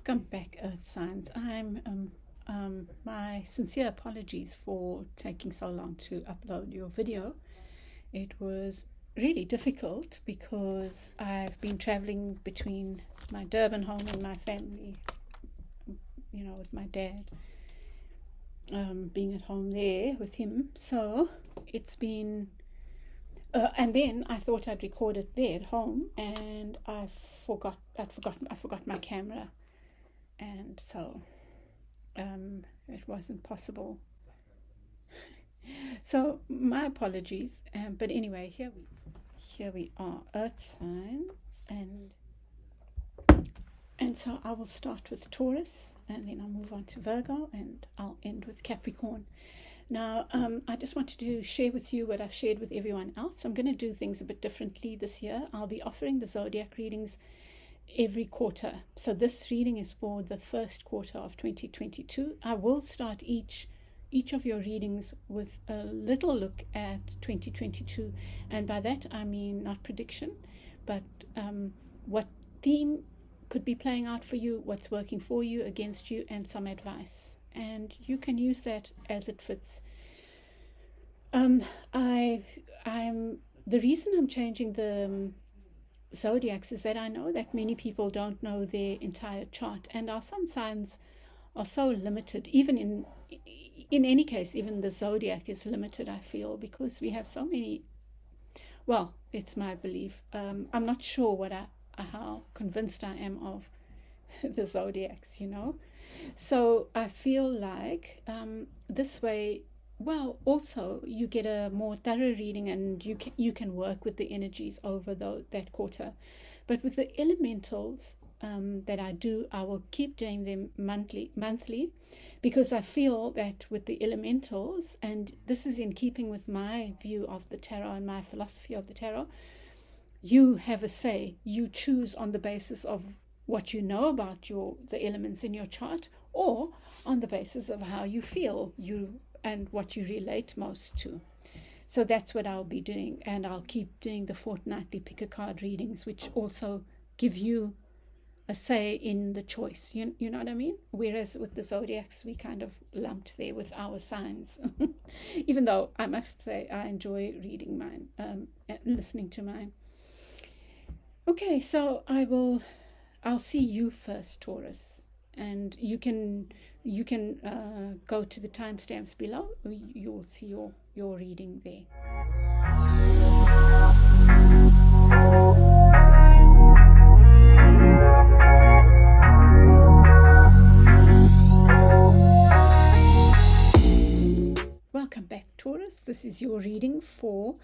Welcome back, Earth Signs. My sincere apologies for taking so long to upload your video. It was really difficult because I've been traveling between my Durban home and my family, with my dad, being at home there with him. So it's been, and then I thought I'd record it there at home, and I forgot my camera, and so it wasn't possible. So my apologies. But anyway, here we are, Earth Signs, and so I will start with Taurus, and then I'll move on to Virgo, and I'll end with Capricorn. Now, I just wanted to share with you what I've shared with everyone else. I'm going to do things a bit differently this year. I'll be offering the zodiac readings every quarter. So this reading is for the first quarter of 2022. I will start each of your readings with a little look at 2022, and by that I mean not prediction, but what theme could be playing out for you, what's working for you, against you, and some advice, and you can use that as it fits. I'm the reason I'm changing the zodiacs is that I know that many people don't know their entire chart, and our sun signs are so limited. Even in any case, even the zodiac is limited, I feel, because we have so many. Well, it's my belief. I'm not sure how convinced I am of the zodiacs, So I feel like this way, well, also you get a more thorough reading, and you can work with the energies over that quarter. But with the elementals that I will keep doing them monthly, because I feel that with the elementals, and this is in keeping with my view of the tarot and my philosophy of the tarot, you have a say. You choose on the basis of what you know about the elements in your chart, or on the basis of how you feel and what you relate most to. So that's what I'll be doing, and I'll keep doing the fortnightly pick a card readings, which also give you a say in the choice. You know what I mean? Whereas with the zodiacs, we kind of lumped there with our signs. Even though I must say I enjoy reading mine, and listening to mine. Okay, so I'll see you first, Taurus, and you can go to the timestamps below. You'll see your reading there. Welcome back, Taurus. This is your reading for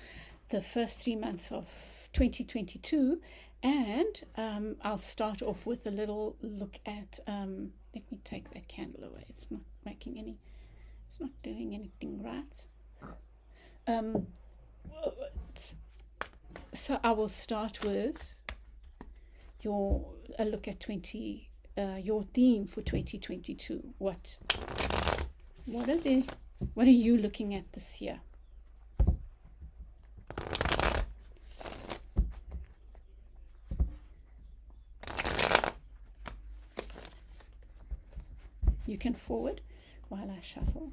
the first 3 months of 2022. And I'll start off with a little look at, let me take that candle away. It's not doing anything right. So I will start with a look at your theme for 2022. What are you looking at this year? You can forward while I shuffle.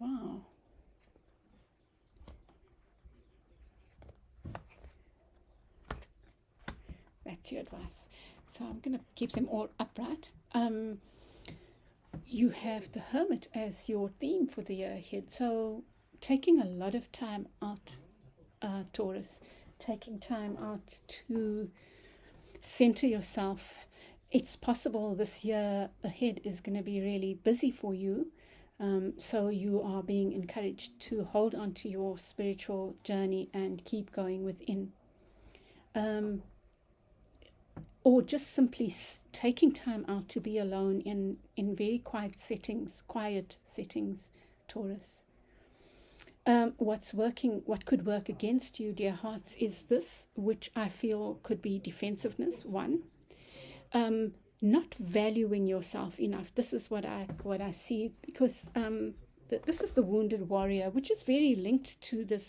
Wow. That's your advice. So I'm going to keep them all upright. You have the Hermit as your theme for the year ahead. So taking a lot of time out, Taurus, taking time out to center yourself. It's possible this year ahead is going to be really busy for you. So you are being encouraged to hold on to your spiritual journey and keep going within. Or just simply taking time out to be alone in very quiet settings, Taurus. What could work against you, dear hearts, is this, which I feel could be defensiveness. One, not valuing yourself enough. This is what I see, because this is the wounded warrior, which is very linked to the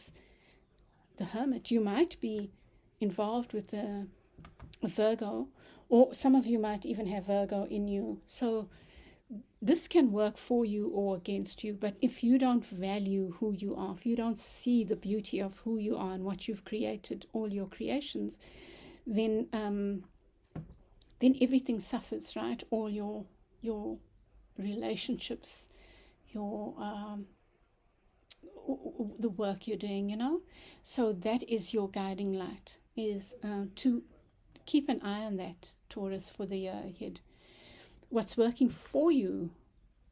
hermit. You might be involved with a Virgo, or some of you might even have Virgo in you. So this can work for you or against you, but if you don't value who you are, if you don't see the beauty of who you are and what you've created, all your creations, then everything suffers, right? All your relationships, your the work you're doing, So that is your guiding light, is to keep an eye on that, Taurus, for the year ahead. What's working for you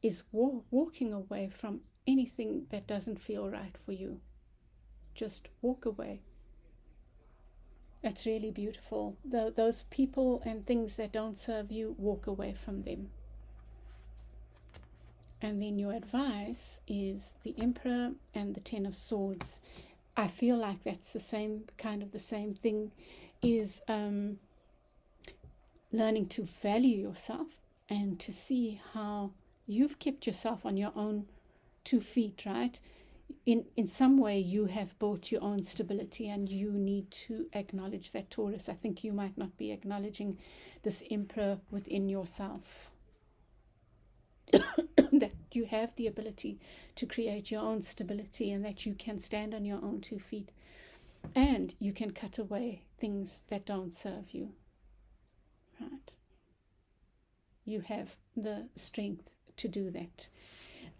is walking away from anything that doesn't feel right for you. Just walk away. That's really beautiful. Those people and things that don't serve you, walk away from them. And then your advice is the Emperor and the Ten of Swords. I feel like that's the same thing, is learning to value yourself and to see how you've kept yourself on your own 2 feet, right? In some way you have built your own stability, and you need to acknowledge that, Taurus. I think you might not be acknowledging this Emperor within yourself. That you have the ability to create your own stability, and that you can stand on your own 2 feet, and you can cut away things that don't serve you, right? You have the strength to do that.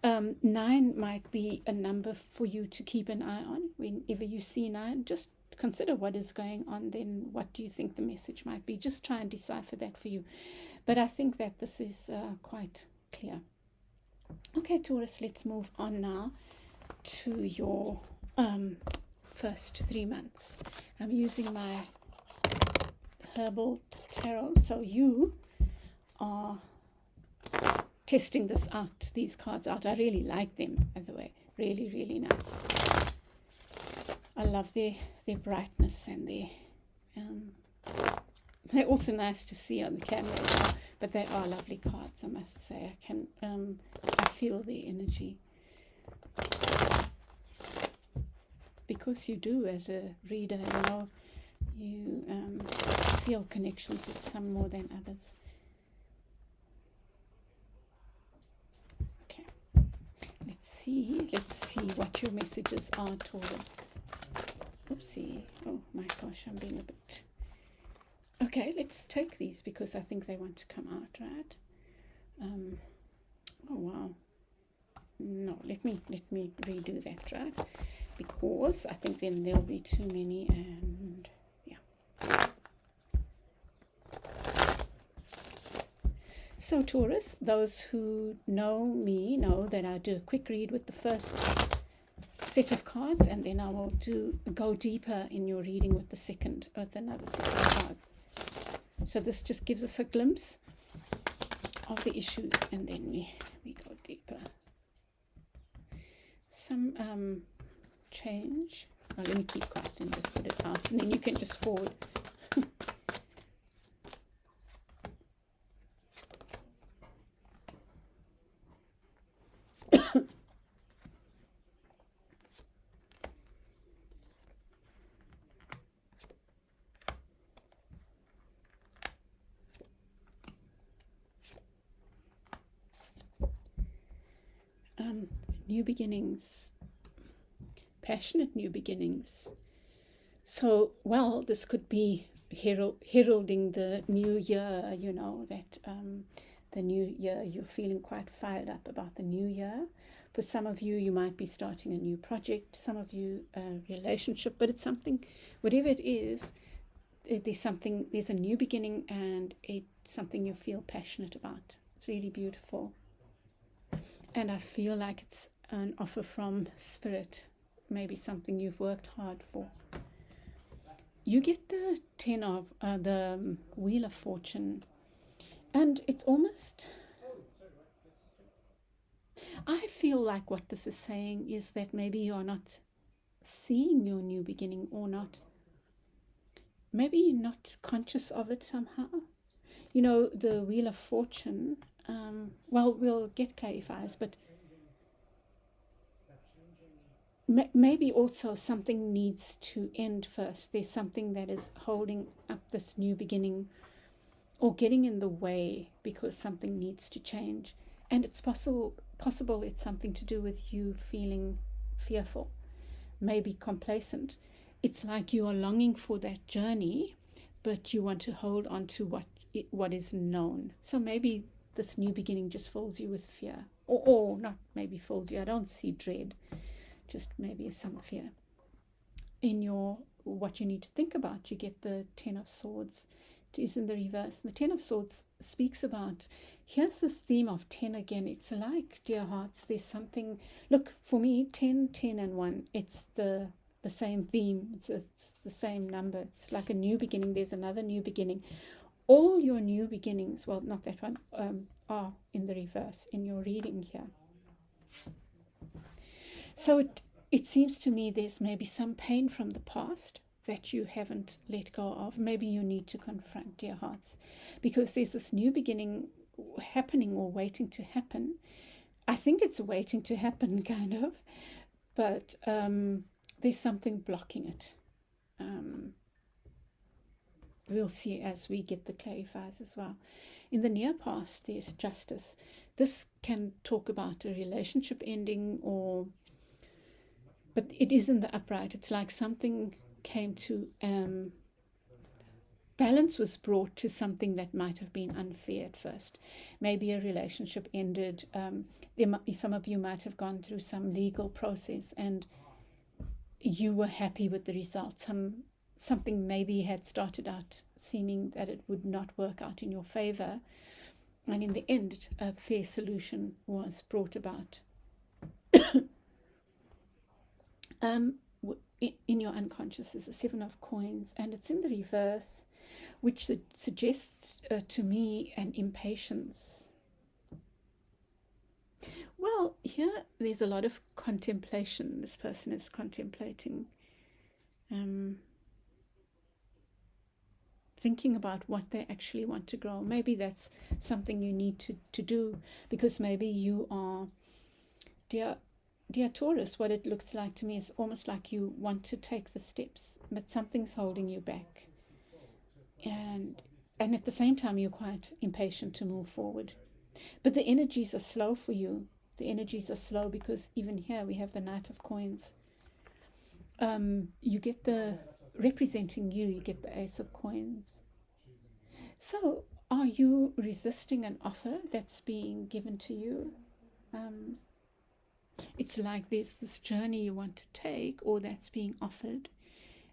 9 might be a number for you to keep an eye on. Whenever you see 9, just consider what is going on. Then what do you think the message might be? Just try and decipher that for you. But I think that this is quite clear. Okay, Taurus, let's move on now to your first 3 months. I'm using my herbal tarot, so you are testing these cards out. I really like them, by the way. Really, really nice. I love their brightness, and they're also nice to see on the camera as well. But they are lovely cards, I must say. I feel the energy. Because you do, as a reader, you feel connections with some more than others. Okay. Let's see what your messages are, Taurus. Oopsie. Oh my gosh, I'm being a bit... Okay, let's take these because I think they want to come out, right? Oh wow. No, let me redo that, right? Because I think then there'll be too many, and yeah. So Taurus, those who know me know that I do a quick read with the first set of cards, and then I will go deeper in your reading with another set of cards. So this just gives us a glimpse of the issues, and then we go deeper. Some change. Oh, let me keep quiet and just put it out, and then you can just forward. New beginnings, passionate new beginnings. So, well, this could be heralding the new year, that the new year, you're feeling quite fired up about the new year. For some of you, you might be starting a new project, some of you a relationship, but it's something, whatever it is, there's a new beginning, and it's something you feel passionate about. It's really beautiful. And I feel like it's an offer from Spirit, maybe something you've worked hard for. You get the 10 of the Wheel of Fortune, and it's almost... I feel like what this is saying is that maybe you're not seeing your new beginning, or maybe you're not conscious of it somehow. You know, the Wheel of Fortune, well, we'll get clarifiers, but maybe also something needs to end first. There's something that is holding up this new beginning or getting in the way because something needs to change. And it's possible it's something to do with you feeling fearful, maybe complacent. It's like you are longing for that journey, but you want to hold on to what is known. So maybe this new beginning just fills you with fear, or not maybe fills you. I don't see dread, just maybe some fear. In what you need to think about, you get the Ten of Swords. It is in the reverse. The Ten of Swords speaks about, here's this theme of 10 again. It's like, dear hearts, there's something, look, for me, 10, 10 and 1, it's the same theme. It's the same number. It's like a new beginning. There's another new beginning. All your new beginnings, well, not that one, are in the reverse in your reading here. So it seems to me there's maybe some pain from the past that you haven't let go of. Maybe you need to confront, dear hearts, because there's this new beginning happening or waiting to happen. I think it's waiting to happen, kind of, but there's something blocking it. We'll see as we get the clarifiers as well. In the near past, there's justice. This can talk about a relationship ending, but it is in the upright. It's like something came to, balance was brought to something that might have been unfair at first. Maybe a relationship ended. Some of you might have gone through some legal process and you were happy with the result. Something maybe had started out seeming that it would not work out in your favor, and in the end a fair solution was brought about. In your unconscious is the Seven of Coins, and it's in the reverse, which suggests to me an impatience. Well, here there's a lot of contemplation. This person is contemplating, thinking about what they actually want to grow. Maybe that's something you need to do, because maybe you are, Dear Taurus, what it looks like to me is almost like you want to take the steps, but something's holding you back. And at the same time, you're quite impatient to move forward. But the energies are slow for you. The energies are slow because even here we have the Knight of Coins. You get representing you get the Ace of Coins. So are you resisting an offer that's being given to you? It's like there's this journey you want to take, or that's being offered,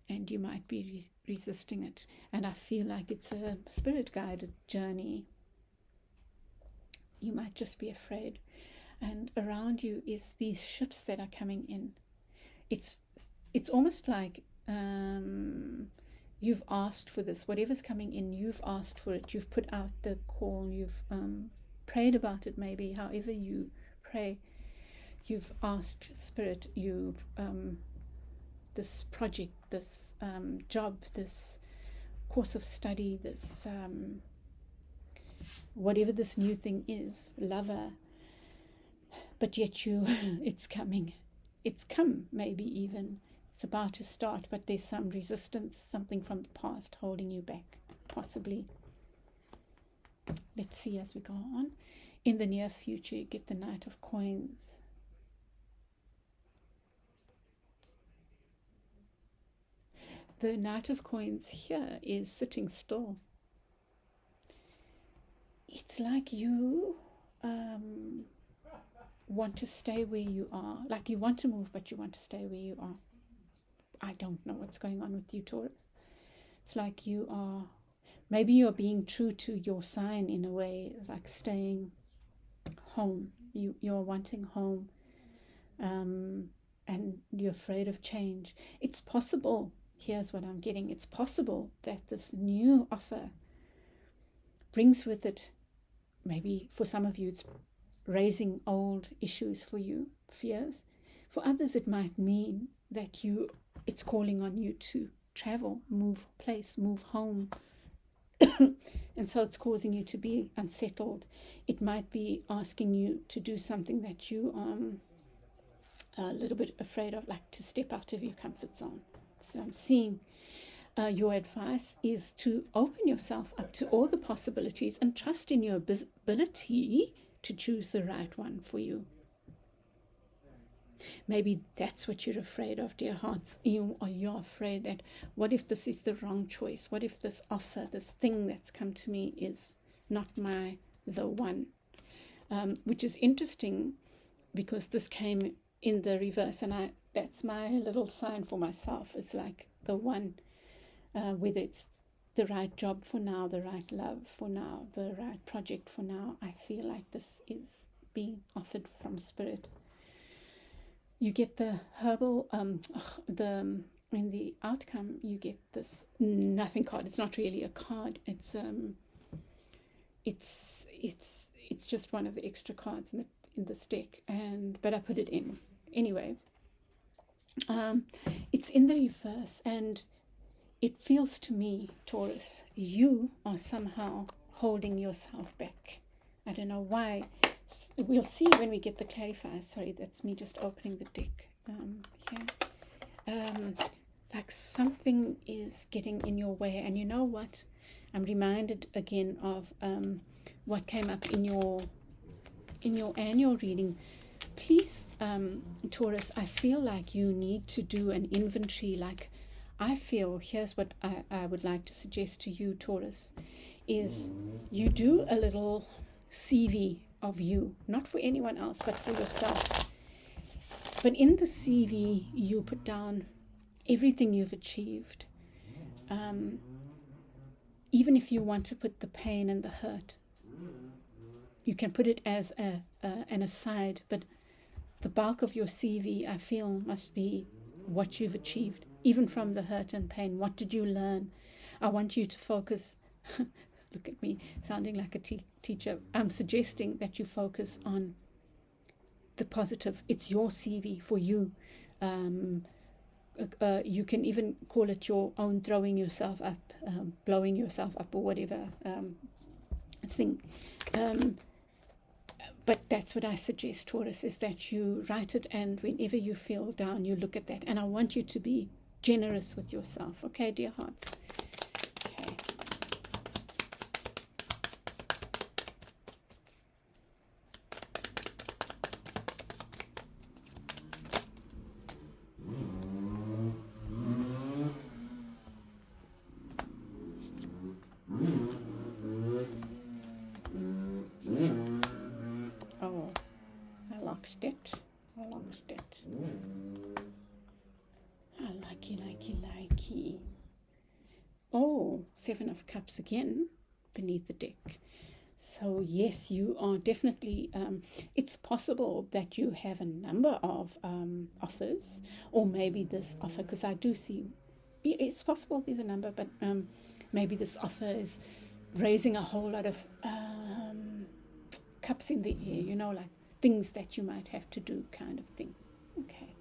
and you might be resisting it. And I feel like it's a spirit-guided journey. You might just be afraid. And around you is these ships that are coming in. It's almost like you've asked for this. Whatever's coming in, you've asked for it. You've put out the call. You've prayed about it, maybe, however you pray. You've asked Spirit, you've this project, this job, this course of study, this whatever this new thing is, lover, but yet it's coming. It's come, maybe even. It's about to start, but there's some resistance, something from the past holding you back, possibly. Let's see as we go on. In the near future, you get the Knight of Coins. The Knight of Coins here is sitting still. It's like you want to stay where you are. Like you want to move, but you want to stay where you are. I don't know what's going on with you, Taurus. It's like maybe you're being true to your sign in a way, like staying home. You're wanting home, and you're afraid of change. It's possible. Here's what I'm getting. It's possible that this new offer brings with it, maybe for some of you, it's raising old issues for you, fears. For others, it might mean that it's calling on you to travel, move place, move home. And so it's causing you to be unsettled. It might be asking you to do something that you are a little bit afraid of, like to step out of your comfort zone. So I'm seeing your advice is to open yourself up to all the possibilities and trust in your ability to choose the right one for you. Maybe that's what you're afraid of, dear hearts. You're afraid that, what if this is the wrong choice? What if this offer, this thing that's come to me is not the one? Which is interesting, because this came in the reverse, and that's my little sign for myself. It's like the one, whether it's the right job for now, the right love for now, the right project for now. I feel like this is being offered from Spirit. You get the herbal, in the outcome, you get this nothing card. It's not really a card. It's just one of the extra cards in this deck, but I put it in anyway. It's in the reverse, and it feels to me, Taurus, you are somehow holding yourself back. I don't know why. We'll see when we get the clarifier. Sorry, that's me just opening the deck here. Like something is getting in your way. And you know what? I'm reminded again of what came up in your annual reading. Please, Taurus, I feel like you need to do an inventory. Like, I feel, here's what I would like to suggest to you, Taurus, is you do a little CV of you, not for anyone else, but for yourself. But in the CV, you put down everything you've achieved. Even if you want to put the pain and the hurt, you can put it as an aside, but the bulk of your CV, I feel, must be what you've achieved, even from the hurt and pain. What did you learn? I want you to focus. Look at me, sounding like a teacher. I'm suggesting that you focus on the positive. It's your CV for you. You can even call it your own throwing yourself up, blowing yourself up, or whatever thing. But that's what I suggest, Taurus, is that you write it, and whenever you feel down, you look at that. And I want you to be generous with yourself. Okay, dear hearts? Okay. Oh, I lost it. Likey. Oh, 7 of Cups again beneath the deck. So yes, you are definitely, it's possible that you have a number of offers, or maybe this offer, because I do see, it's possible there's a number, but maybe this offer is raising a whole lot of cups in the air, like things that you might have to do, kind of thing. Okay.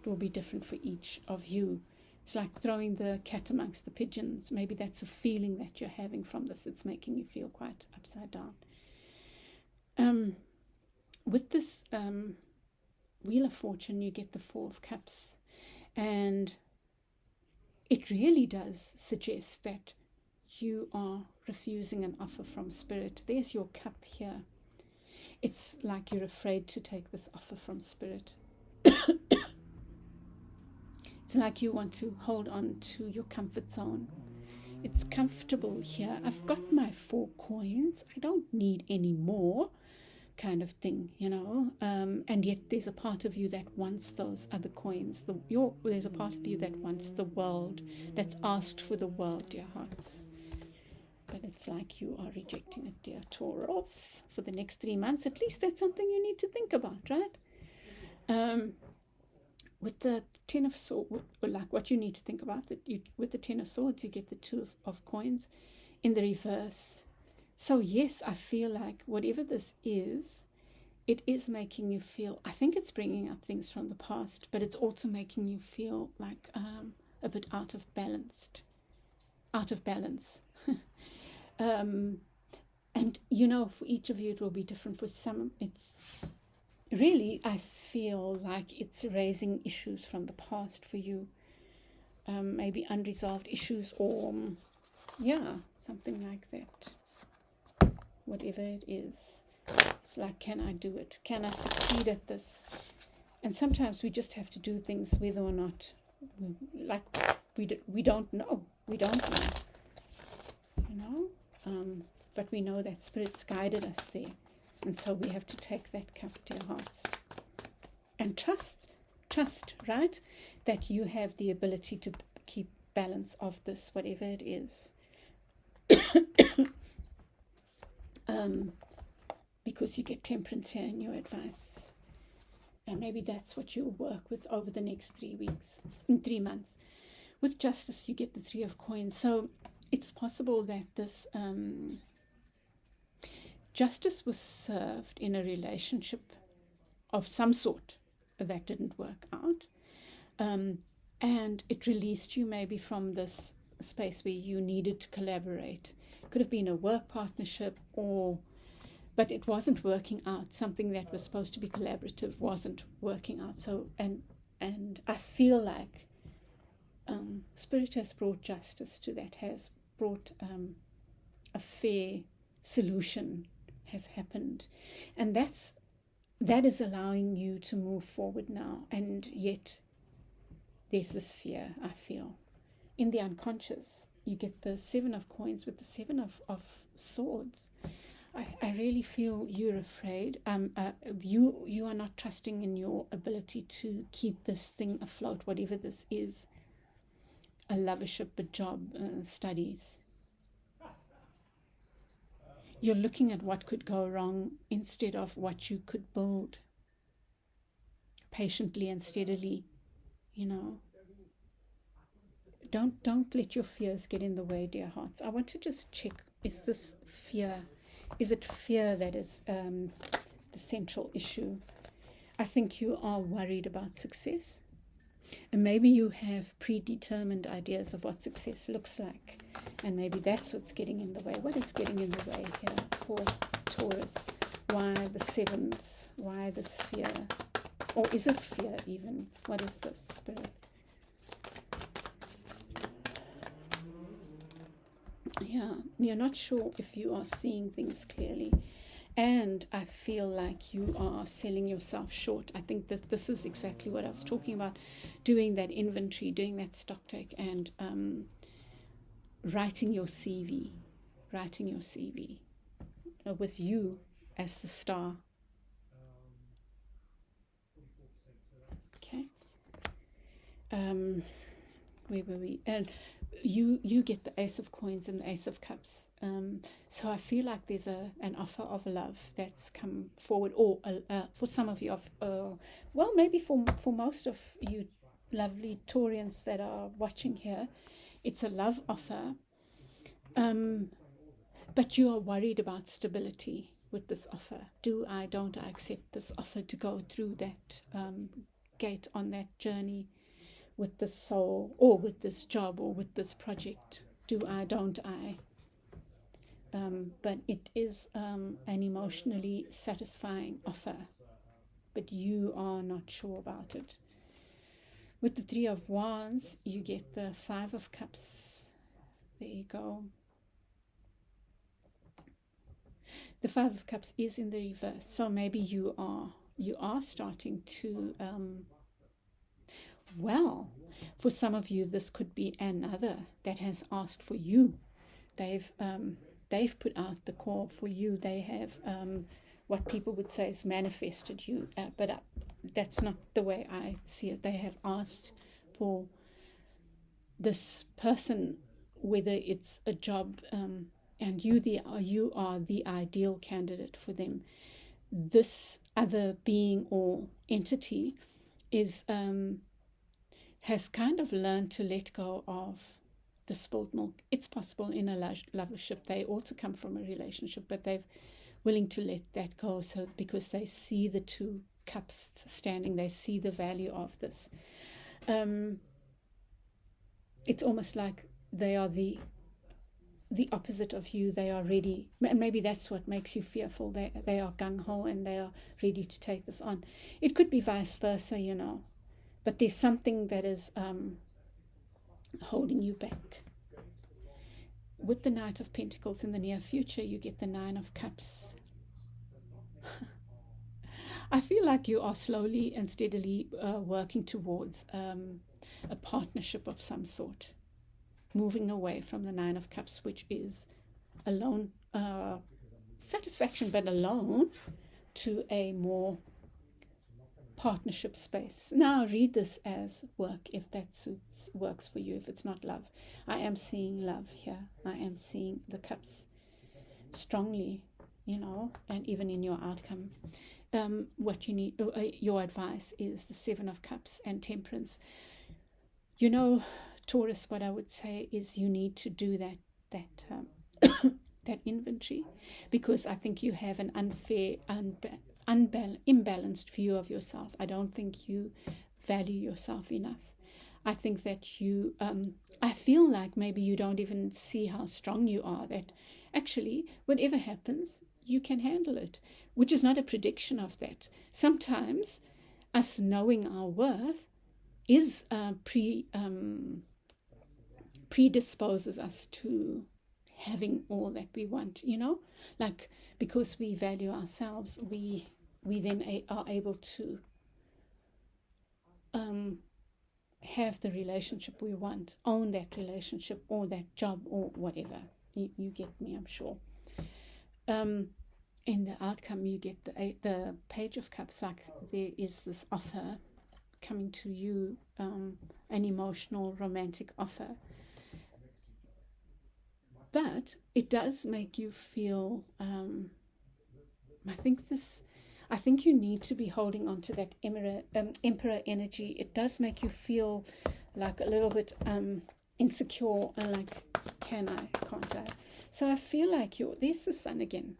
It will be different for each of you. It's like throwing the cat amongst the pigeons. Maybe that's a feeling that you're having from this. It's making you feel quite upside down. With this Wheel of Fortune, you get the 4 of Cups. And it really does suggest that you are refusing an offer from Spirit. There's your cup here. It's like you're afraid to take this offer from Spirit. It's like you want to hold on to your comfort zone. It's comfortable here. I've got my 4 coins. I don't need any more, kind of thing, and yet there's a part of you that wants those other coins. There's a part of you that wants the world, that's asked for the world, dear hearts. But it's like you are rejecting it, dear Taurus, for the next 3 months. At least that's something you need to think about, right? With the 10 of Swords, like what you need to think about, with the 10 of Swords, you get the 2 of Coins in the reverse. So yes, I feel like whatever this is, it is making you feel, I think it's bringing up things from the past, but it's also making you feel like a bit out of balance. And for each of you it will be different. For some, it's really, I feel like it's raising issues from the past for you, maybe unresolved issues, or something like that. Whatever it is, it's like, can I do it? Can I succeed at this? And sometimes we just have to do things whether or not, we don't know. We don't know, but we know that Spirit's guided us there. And so we have to take that cup, dear hearts, and trust, right, that you have the ability to keep balance of this, whatever it is. Because you get temperance here in your advice. And maybe that's what you'll work with over the next 3 months. With justice, you get the 3 of coins. So it's possible that this justice was served in a relationship of some sort that didn't work out. And it released you maybe from this space where you needed to collaborate. Could have been a work partnership, but it wasn't working out. Something that was supposed to be collaborative wasn't working out. So, and I feel like Spirit has brought justice to that, has brought a fair solution has happened. And that is allowing you to move forward now. And yet there's this fear, I feel. In the unconscious, you get the 7 of coins with the 7 of swords. I really feel you're afraid. You are not trusting in your ability to keep this thing afloat, whatever this is. A lovership, a job, studies. You're looking at what could go wrong instead of what you could build patiently and steadily, Don't let your fears get in the way, dear hearts. I want to just check, is this fear? Is it fear that is the central issue? I think you are worried about success. And maybe you have predetermined ideas of what success looks like. And maybe that's what's getting in the way. What is getting in the way here for Taurus? Why the 7s? Why this fear? Or is it fear even? What is this, Spirit? Yeah, you're not sure if you are seeing things clearly. And I feel like you are selling yourself short. I think that this is exactly what I was talking about. Doing that inventory, doing that stock take, and writing your CV. With you as the star. Okay. Where were we? And you get the Ace of Coins and the Ace of Cups. So I feel like there's an offer of love that's come forward, or for some of you, maybe for most of you lovely Taurians that are watching here, it's a love offer. But you are worried about stability with this offer. Don't I accept this offer to go through that gate on that journey with this soul, or with this job, or with this project? Don't I? But it is an emotionally satisfying offer, but you are not sure about it. With the 3 of Wands, you get the 5 of Cups. There you go. The 5 of Cups is in the reverse, so maybe you are starting to for some of you, this could be another that has asked for you. They've put out the call for you. They have what people would say is manifested you, but that's not the way I see it. They have asked for this person, whether it's a job, and you are the ideal candidate for them. This other being or entity has kind of learned to let go of the spilled milk. It's possible in a lovership they also come from a relationship, but they've willing to let that go, so because they see the two cups standing, they see the value of this. It's almost like they are the opposite of you. They are ready, and maybe that's what makes you fearful. They are gung-ho and they are ready to take this on. It could be vice versa, but there's something that is holding you back. With the Knight of Pentacles in the near future, you get the Nine of Cups. I feel like you are slowly and steadily working towards a partnership of some sort, moving away from the Nine of Cups, which is alone satisfaction, but alone, to a more partnership space. Now read this as work, if that works for you, if it's not love. I am seeing love here. I am seeing the cups strongly, and even in your outcome. What you need, your advice is the Seven of Cups and Temperance. Taurus, what I would say is you need to do that inventory, because I think you have an unfair, imbalanced view of yourself. I don't think you value yourself enough. I think that you, I feel like maybe you don't even see how strong you are, that actually whatever happens, you can handle it, which is not a prediction of that. Sometimes us knowing our worth is predisposes us to having all that we want, like, because we value ourselves, we then are able to have the relationship we want, own that relationship or that job or whatever. You get me, I'm sure. In the outcome, you get the Page of Cups, like there is this offer coming to you, an emotional, romantic offer. But it does make you feel, I think you need to be holding on to that Emperor energy. It does make you feel like a little bit insecure and like, can't I? So I feel like there's the sun again.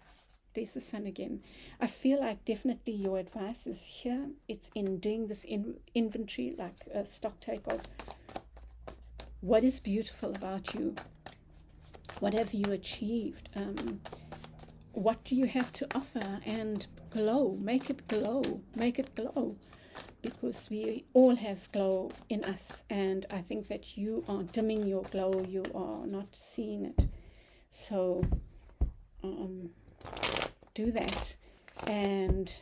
I feel like definitely your advice is here. It's in doing this inventory, like a stock take of what is beautiful about you. What have you achieved? What do you have to offer? And glow, make it glow, because we all have glow in us, and I think that you are dimming your glow, you are not seeing it. So do that, and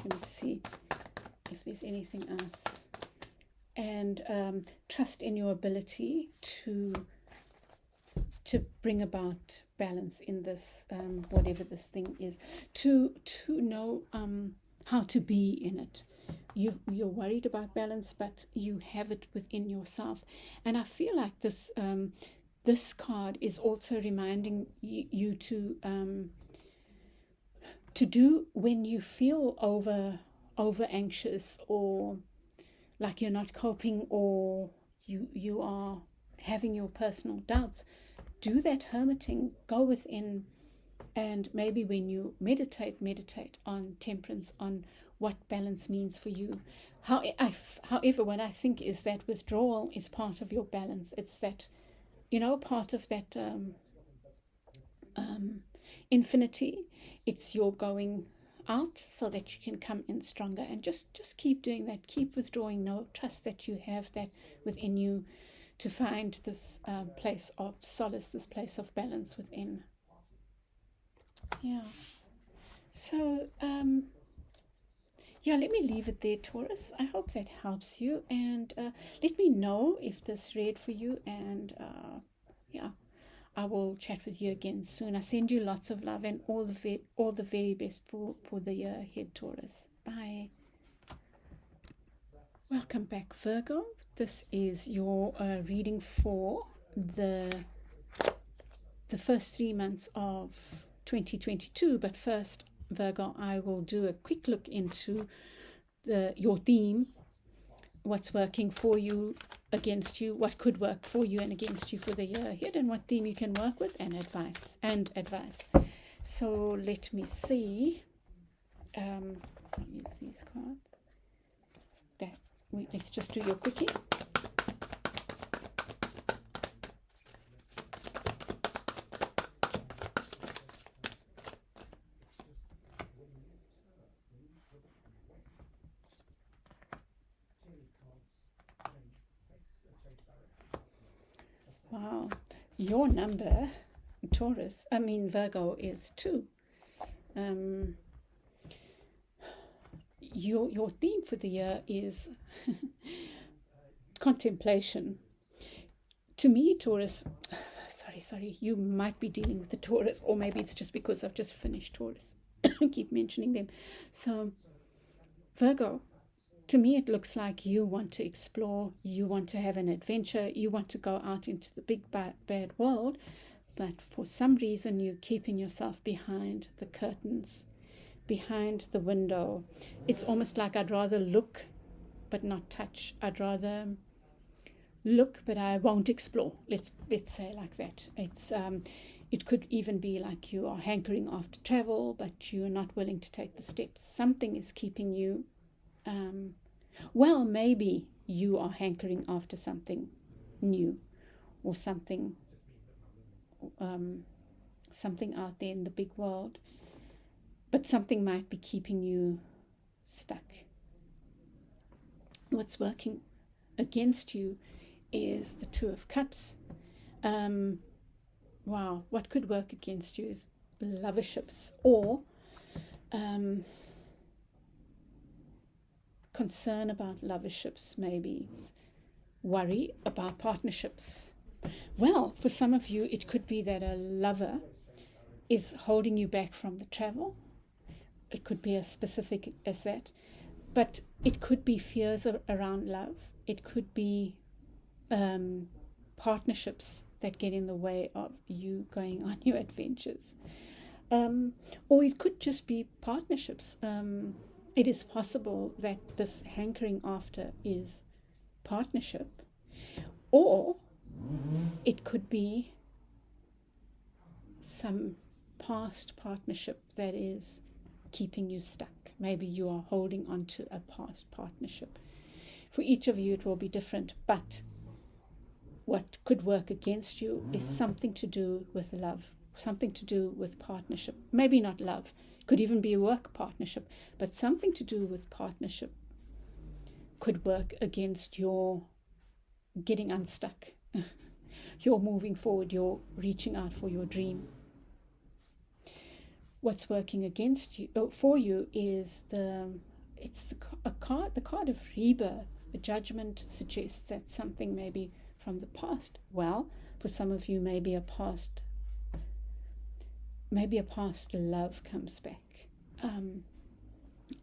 let me see if there's anything else, and trust in your ability to bring about balance in this, whatever this thing is, to know how to be in it. You're worried about balance, but you have it within yourself. And I feel like this card is also reminding you to do when you feel over anxious, or like you're not coping, or you are having your personal doubts. Do that hermiting, go within, and maybe when you meditate on temperance, on what balance means for you. However, what I think is that withdrawal is part of your balance. It's that, part of that infinity. It's your going out so that you can come in stronger, and just keep doing that. Keep withdrawing. Trust that you have that within you, to find this place of solace, this place of balance within. Yeah. So, let me leave it there, Taurus. I hope that helps you, and let me know if this read for you, and I will chat with you again soon. I send you lots of love and all the very best for the year ahead, Taurus. Bye. Welcome back, Virgo. This is your reading for the first 3 months of 2022. But first, Virgo, I will do a quick look into your theme, what's working for you, against you, what could work for you and against you for the year ahead, and what theme you can work with, and advice. So let me see. I'll use these cards. Let's just do your quickie. Wow, your number, Virgo, is 2. Your theme for the year is contemplation. To me, Taurus, sorry, you might be dealing with the Taurus, or maybe it's just because I've just finished Taurus. I keep mentioning them. So, Virgo, to me, it looks like you want to explore, you want to have an adventure, you want to go out into the big bad world, but for some reason you're keeping yourself behind the curtains, behind the window. It's almost like I'd rather look but not touch. I'd rather look but I won't explore. Let's say like that. It could even be like you are hankering after travel, but you're not willing to take the steps. Something is keeping you. Well, maybe you are hankering after something new, or something out there in the big world, but something might be keeping you stuck. What's working against you is the 2 of Cups. Wow, what could work against you is loverships, or concern about loverships, maybe worry about partnerships. Well, for some of you, it could be that a lover is holding you back from the travel. It could be as specific as that, but it could be fears around love. It could be partnerships that get in the way of you going on your adventures, or it could just be partnerships. It is possible that this hankering after is partnership, or it could be some past partnership that is keeping you stuck. Maybe you are holding on to a past partnership. For each of you, it will be different, but what could work against you is something to do with love, something to do with partnership. Maybe not love, could even be a work partnership, but something to do with partnership could work against your getting unstuck. You're moving forward, you're reaching out for your dream. What's working against you, for you, is the card of rebirth. The Judgment suggests that something maybe from the past. Well, for some of you, maybe a past love comes back,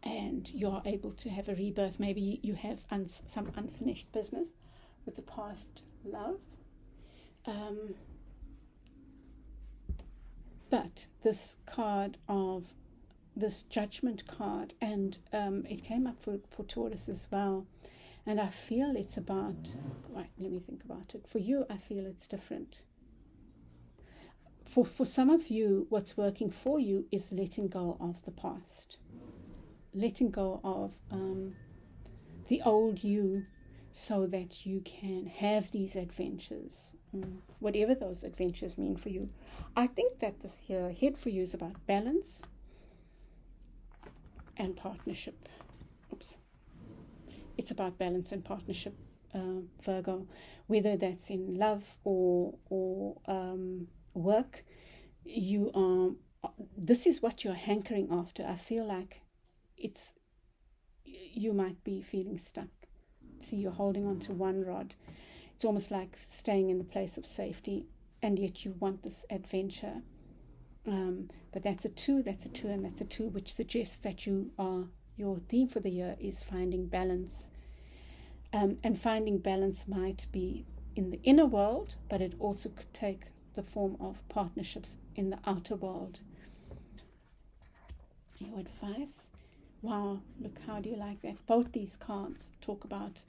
and you are able to have a rebirth. Maybe you have some unfinished business with the past love. But this Judgment card, and it came up for Taurus as well, and I feel it's about, right, let me think about it. For you, I feel it's different. For some of you, what's working for you is letting go of the past, letting go of the old you, so that you can have these adventures, whatever those adventures mean for you. I think that this year ahead for you is about balance and partnership. It's about balance and partnership, Virgo, whether that's in love or work. This is what you're hankering after. I feel like you might be feeling stuck. See, you're holding on to one rod. It's almost like staying in the place of safety, and yet you want this adventure. But that's a 2, and that's a 2, which suggests that your theme for the year is finding balance. And finding balance might be in the inner world, but it also could take the form of partnerships in the outer world. Your advice? Wow, look, how do you like that? Both these cards talk about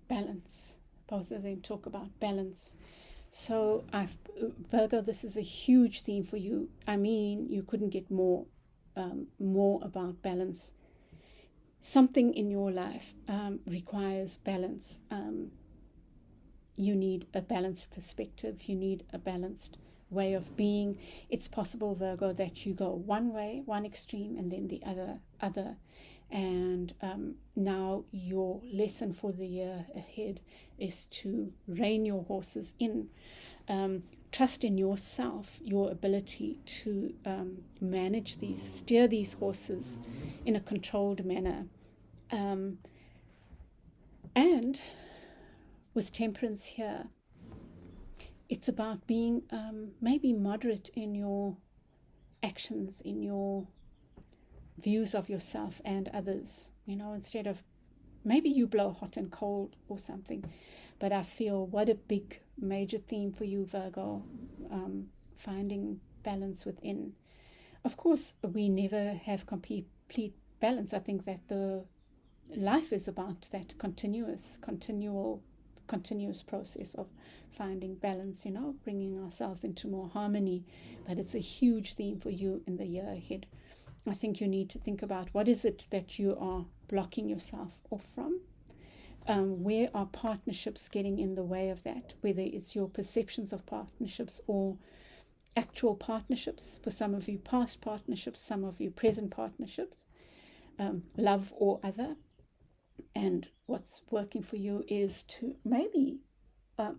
balance. Both of them talk about balance. So Virgo, this is a huge theme for you. I mean, you couldn't get more about balance. Something in your life requires balance. You need a balanced perspective. You need a balanced way of being. It's possible, Virgo, that you go one way, one extreme, and then the other. And now your lesson for the year ahead is to rein your horses in. Trust in yourself, your ability to manage steer these horses in a controlled manner. And with temperance here, it's about being maybe moderate in your actions, in your views of yourself and others. Instead of, maybe you blow hot and cold or something, but I feel what a big major theme for you, Virgo, finding balance within. Of course, we never have complete balance. I think that the life is about that continuous process of finding balance, bringing ourselves into more harmony. But it's a huge theme for you in the year ahead. I think you need to think about what is it that you are blocking yourself off from. Where are partnerships getting in the way of that? Whether it's your perceptions of partnerships or actual partnerships. For some of you, past partnerships, some of you, present partnerships, love or other. And what's working for you is to maybe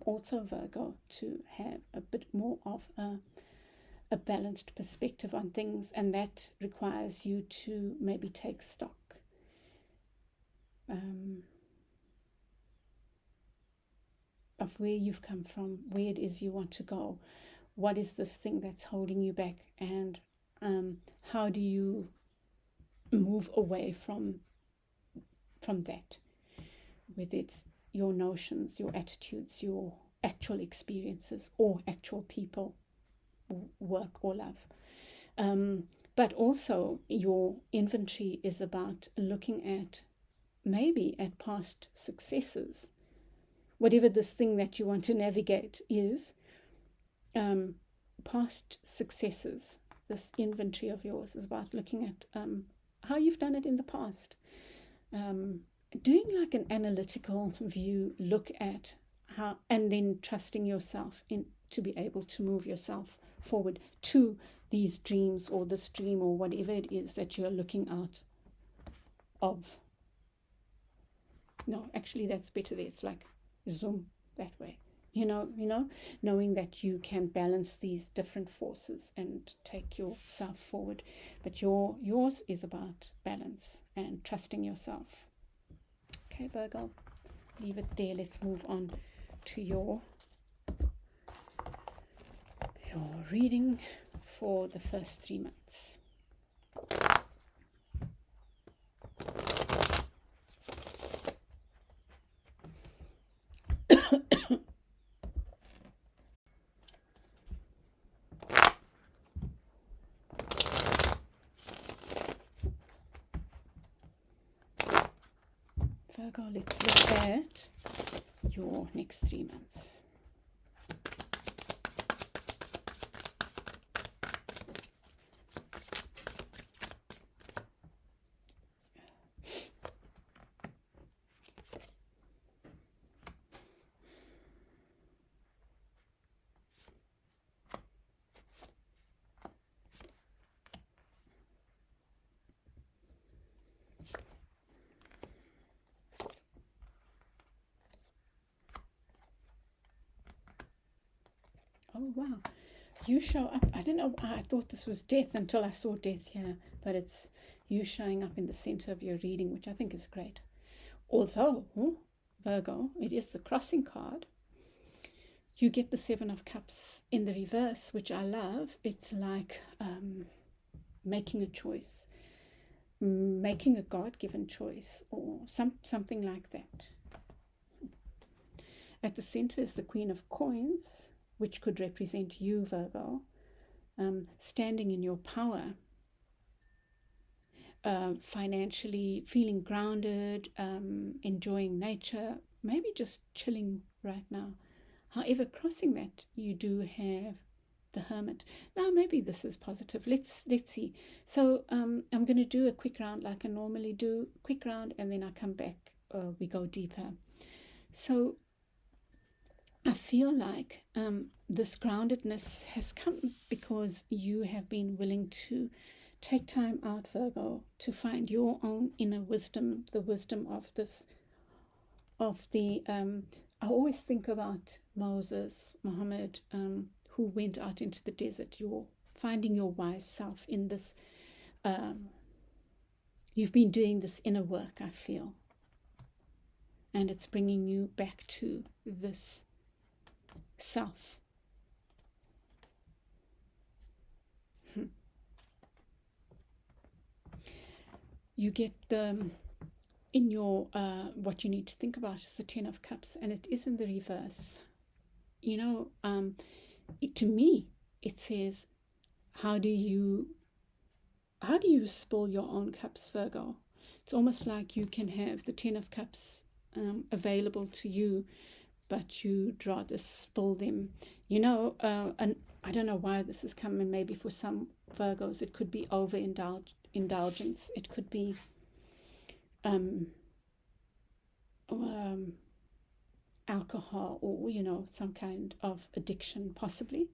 also, Virgo, to have a bit more of a balanced perspective on things, and that requires you to maybe take stock of where you've come from, where it is you want to go, what is this thing that's holding you back, and how do you move away from that, whether it's your notions, your attitudes, your actual experiences, or actual people, work or love. But also your inventory is about looking at maybe at past successes, whatever this thing that you want to navigate is. Past successes, this inventory of yours is about looking at how you've done it in the past. Doing like an analytical view, look at how, and then trusting yourself in to be able to move yourself forward to these dreams or this dream or whatever it is that you're looking out of. No, actually that's better there. It's like zoom that way. Knowing that you can balance these different forces and take yourself forward. But yours is about balance and trusting yourself. Okay, Virgo, leave it there. Let's move on to your reading for the first 3 months. Virgo, let's look at your next 3 months. Oh, wow. You show up. I don't know. I thought this was death until I saw death here. But it's you showing up in the center of your reading, which I think is great. Although, Virgo, it is the crossing card. You get the 7 of Cups in the reverse, which I love. It's like making a choice. Making a God-given choice. Or something like that. At the center is the Queen of Coins, which could represent you, Virgo, standing in your power, financially feeling grounded, enjoying nature, maybe just chilling right now. However, crossing that, you do have the Hermit. Now, maybe this is positive. Let's see. So I'm going to do a quick round like I normally do, quick round, and then I come back. We go deeper. So I feel like this groundedness has come because you have been willing to take time out, Virgo, to find your own inner wisdom, the wisdom of this, I always think about Moses, Muhammad, who went out into the desert. You're finding your wise self in this. You've been doing this inner work, I feel. And it's bringing you back to this self. You get in your what you need to think about is the Ten of Cups, and it is in the reverse. You know, to me it says, how do you spill your own cups, Virgo? It's almost like you can have the Ten of Cups available to you, but you'd rather spill them. You know, and I don't know why this is coming. Maybe for some Virgos it could be overindulgence. It could be alcohol, or some kind of addiction, possibly.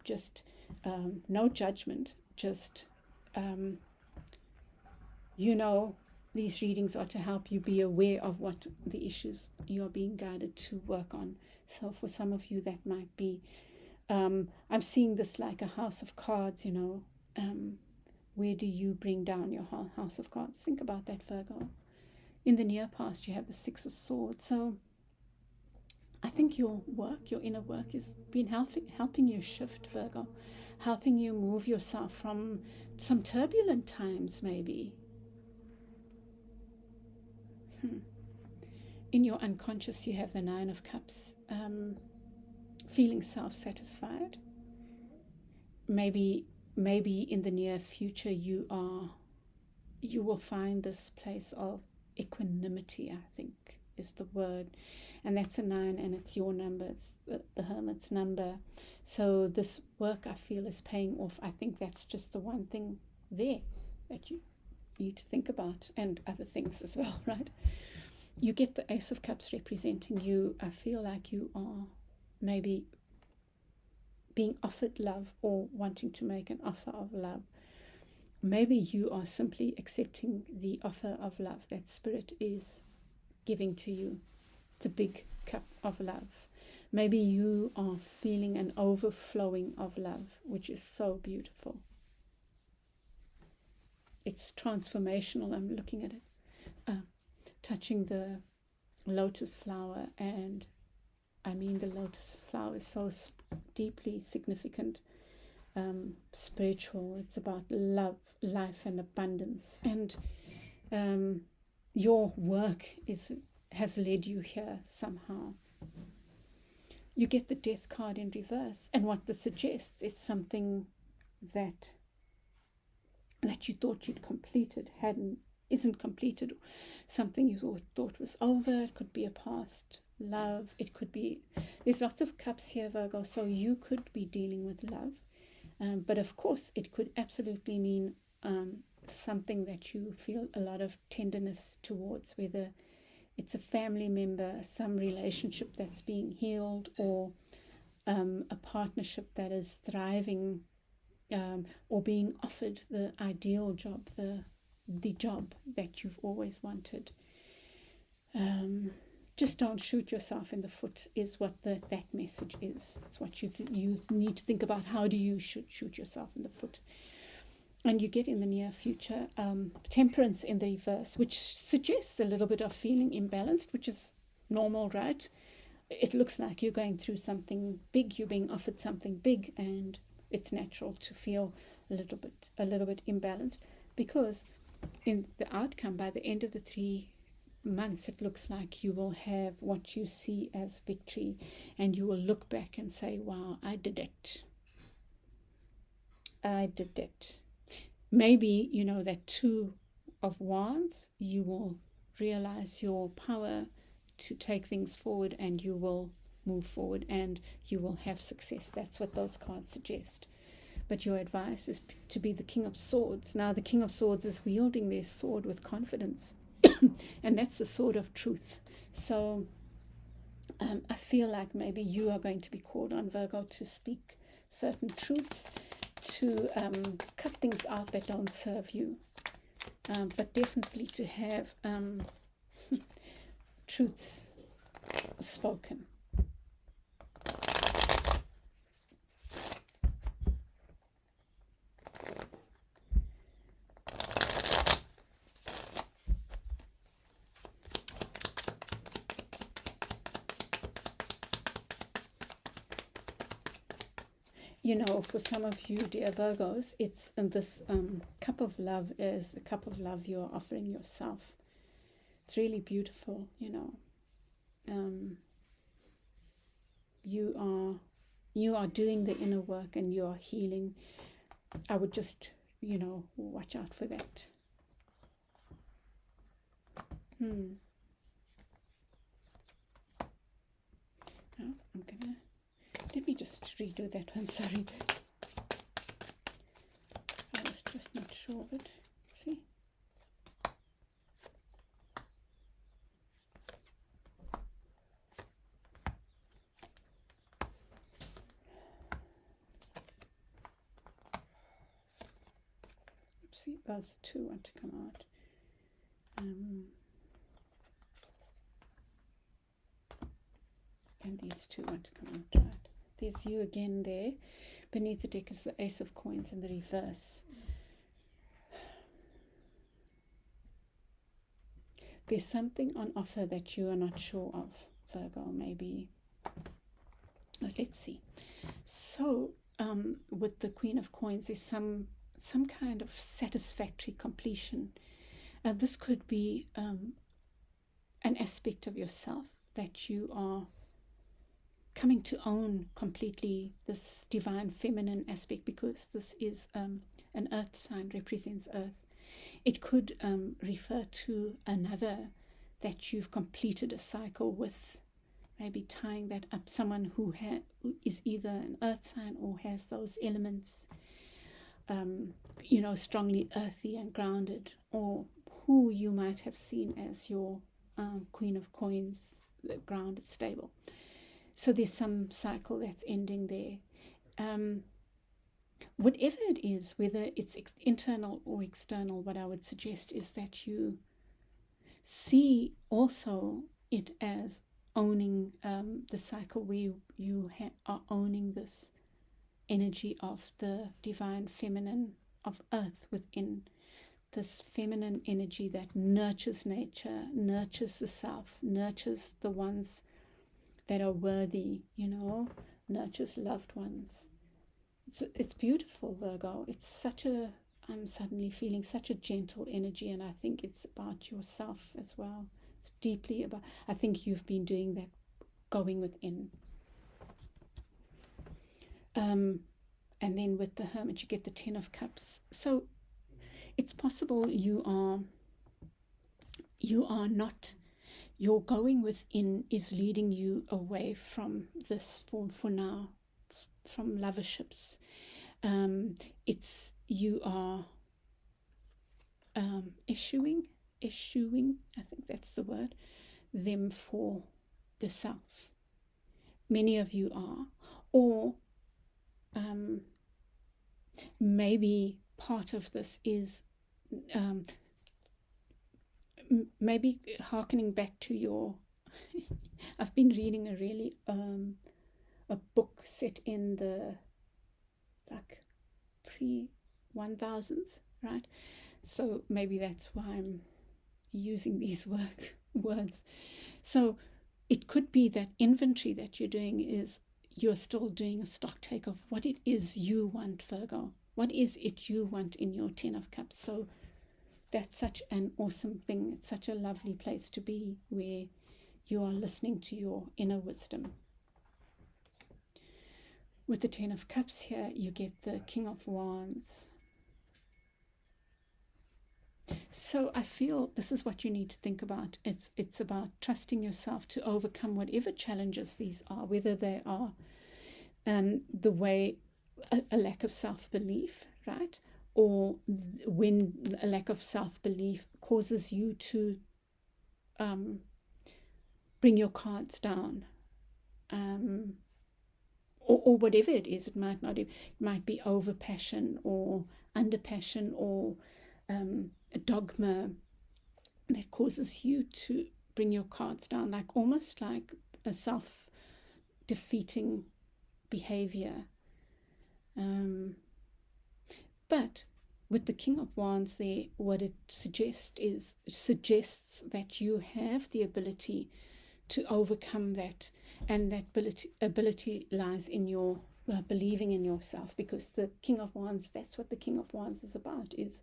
Just no judgment, just these readings are to help you be aware of what the issues you are being guided to work on. So for some of you that might be I'm seeing this like a house of cards. Where do you bring down your house of cards? Think about that, Virgo. In the near past, you have the Six of Swords. So I think your inner work has been helping you shift, Virgo, helping you move yourself from some turbulent times, maybe. In your unconscious, you have the Nine of Cups, feeling self-satisfied. Maybe in the near future, you will find this place of equanimity, I think is the word, and that's a 9, and it's your number. It's the Hermit's number. So this work, I feel, is paying off. I think that's just the one thing there that you need to think about, and other things as well, right? You get the Ace of Cups representing you. I feel like you are maybe being offered love, or wanting to make an offer of love. Maybe you are simply accepting the offer of love that Spirit is giving to you. It's a big cup of love. Maybe you are feeling an overflowing of love, which is so beautiful. It's transformational. I'm looking at it, touching the lotus flower, and I mean the lotus flower is so deeply significant, spiritual. It's about love, life, and abundance. And your work has led you here somehow. You get the Death card in reverse, and what this suggests is something that you thought you'd completed isn't completed. Something you thought was over. It could be a past love. It could be, there's lots of cups here, Virgo, so you could be dealing with love, but of course it could absolutely mean something that you feel a lot of tenderness towards, whether it's a family member, some relationship that's being healed, or a partnership that is thriving, or being offered the ideal job, the job that you've always wanted. Just don't shoot yourself in the foot is what that message is. It's what you need to think about. How do you shoot yourself in the foot? And you get in the near future Temperance in the reverse, which suggests a little bit of feeling imbalanced, which is normal, right? It looks like you're going through something big, you're being offered something big, and it's natural to feel a little bit imbalanced, because in the outcome, by the end of the 3 months, it looks like you will have what you see as victory, and you will look back and say, wow, I did it. Maybe, that 2 of Wands, you will realize your power to take things forward, and you will move forward and you will have success. That's what those cards suggest. But your advice is to be the King of Swords. Now, the King of Swords is wielding their sword with confidence, and that's the sword of truth. So I feel like maybe you are going to be called on, Virgo, to speak certain truths, to cut things out that don't serve you, but definitely to have truths spoken. You know, for some of you, dear Virgos, it's this cup of love is a cup of love you're offering yourself. It's really beautiful, you know. You are doing the inner work and you are healing. I would just, you know, watch out for that. Now, I'm gonna, let me just redo that one, sorry. I was just not sure of it. See? Oopsie, those two want to come out. And these two want to come out, right? There's you again there. Beneath the deck is the Ace of Coins in the reverse. There's something on offer that you are not sure of, Virgo, maybe. But let's see. So, with the Queen of Coins, there's some kind of satisfactory completion. This could be an aspect of yourself that you are coming to own completely, this divine feminine aspect, because this is an earth sign, represents earth. It could refer to another that you've completed a cycle with, maybe tying that up, someone who is either an earth sign or has those elements, you know, strongly earthy and grounded, or who you might have seen as your Queen of Coins, grounded, stable. So there's some cycle that's ending there. Whatever it is, whether it's internal or external, what I would suggest is that you see also it as owning the cycle where you are owning this energy of the divine feminine of earth within, this feminine energy that nurtures nature, nurtures the self, nurtures the ones that are worthy, you know, nurtures loved ones. It's beautiful, Virgo. It's such a, I'm suddenly feeling such a gentle energy, and I think it's about yourself as well. It's deeply about, I think you've been doing that, going within. And then with the Hermit, you get the 10 of Cups. So it's possible you are not, your going within is leading you away from this for now, from loverships. It's, you are issuing, I think that's the word, them for the self. Many of you are, or maybe part of this is maybe hearkening back to your I've been reading a really a book set in the like pre-1000s, right? So maybe that's why I'm using these words. So it could be that inventory that you're doing is you're still doing a stock take of what it is you want, Virgo. What is it you want in your 10 of Cups? So that's such an awesome thing. It's such a lovely place to be, where you are listening to your inner wisdom. With the 10 of Cups here, you get the King of Wands. So I feel this is what you need to think about. It's about trusting yourself to overcome whatever challenges these are, whether they are the way a lack of self-belief, right? Or when a lack of self-belief causes you to bring your cards down, or whatever it is. It might not. It might be over passion or under passion, or a dogma that causes you to bring your cards down, like almost like a self-defeating behavior. But with the King of Wands there, what it suggests that you have the ability to overcome that, and that ability lies in your believing in yourself, because the King of Wands, that's what the King of Wands is about, is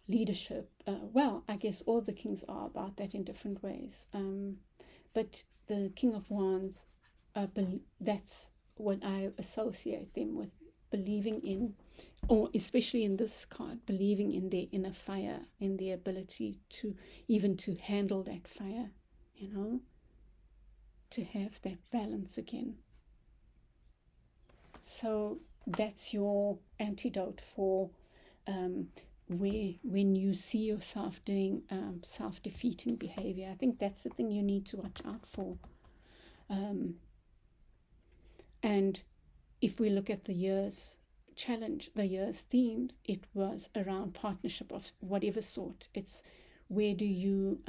leadership. Well, I guess all the kings are about that in different ways, but the King of Wands, that's what I associate them with, believing in, or especially in this card, believing in their inner fire, in their ability to even to handle that fire, to have that balance again. So that's your antidote for when you see yourself doing self-defeating behavior. I think that's the thing you need to watch out for. And if we look at the year's challenge, the year's theme, it was around partnership of whatever sort. It's where do you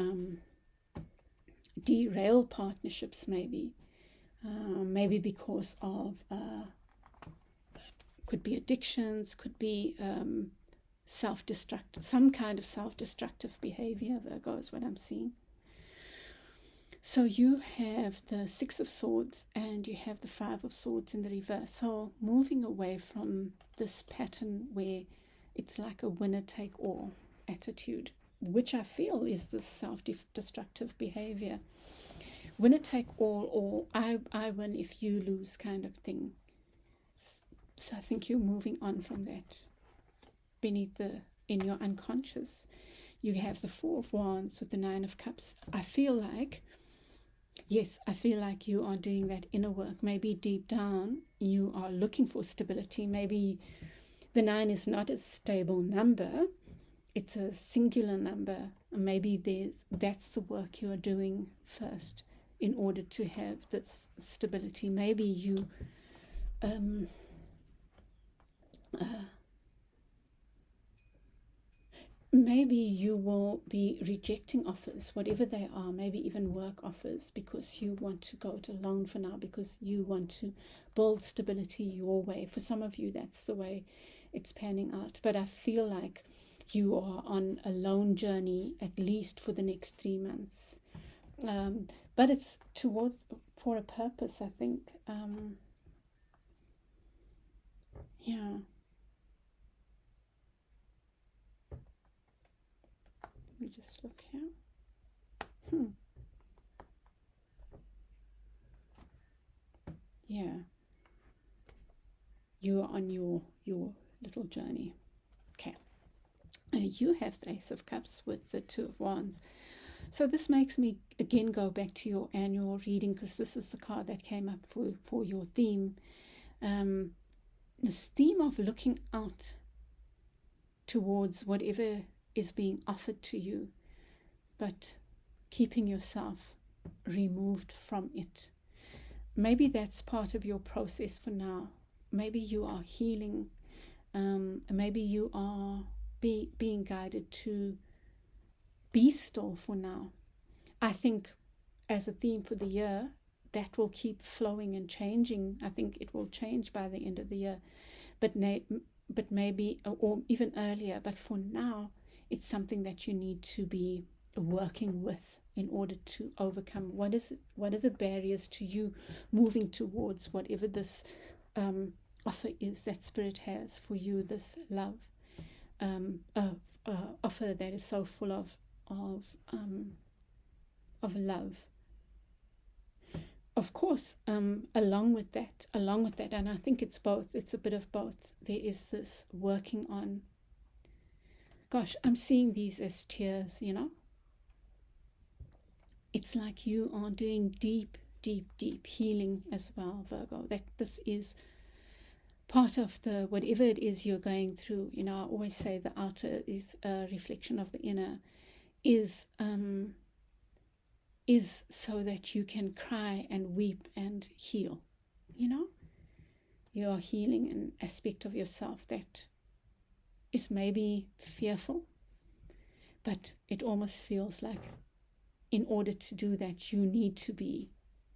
derail partnerships, maybe because of could be addictions, could be some kind of self-destructive behavior. Virgo is what I'm seeing. So you have the Six of Swords and you have the Five of Swords in the reverse. So moving away from this pattern where it's like a winner-take-all attitude, which I feel is this self-destructive behavior. Winner-take-all, or I win if you lose kind of thing. So I think you're moving on from that. In your unconscious, you have the Four of Wands with the Nine of Cups. I feel like you are doing that inner work. Maybe deep down you are looking for stability. Maybe the 9 is not a stable number, it's a singular number. Maybe that's the work you are doing first in order to have this stability. Maybe you maybe you will be rejecting offers, whatever they are, maybe even work offers, because you want to go it alone for now, because you want to build stability your way. For some of you, that's the way it's panning out. But I feel like you are on a lone journey, at least for the next 3 months. But it's for a purpose, I think. Yeah. Let me just look here. Yeah. You are on your little journey. Okay. You have the Ace of Cups with the Two of Wands. So this makes me again go back to your annual reading, because this is the card that came up for your theme. This theme of looking out towards whatever is being offered to you, but keeping yourself removed from it. Maybe that's part of your process for now. Maybe you are healing. Maybe you are being guided to be still for now. I think as a theme for the year, that will keep flowing and changing. I think it will change by the end of the year, but maybe, or even earlier. But for now, it's something that you need to be working with in order to overcome. What are the barriers to you moving towards whatever this offer is that Spirit has for you, this love offer that is so full of love. Of course, along with that, and I think it's both. It's a bit of both. There is this working on gosh, I'm seeing these as tears, you know. It's like you are doing deep, deep, deep healing as well, Virgo. That this is part of the, whatever it is you're going through. You know, I always say the outer is a reflection of the inner, is so that you can cry and weep and heal. You know, you are healing an aspect of yourself that is maybe fearful, but it almost feels like in order to do that, you need to be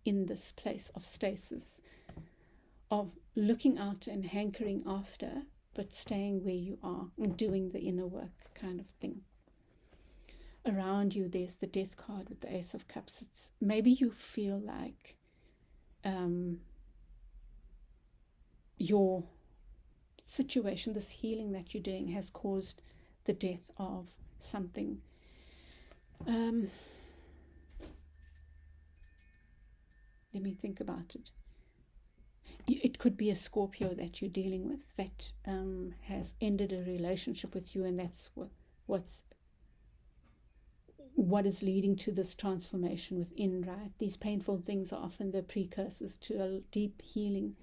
in this place of stasis, of looking out and hankering after, but staying where you are and doing the inner work kind of thing. Around you, there's the Death card with the Ace of Cups. Maybe you feel like your situation, this healing that you're doing, has caused the death of something. Let me think about it. It could be a Scorpio that you're dealing with that has ended a relationship with you, and that's what is leading to this transformation within, right? These painful things are often the precursors to a deep healing.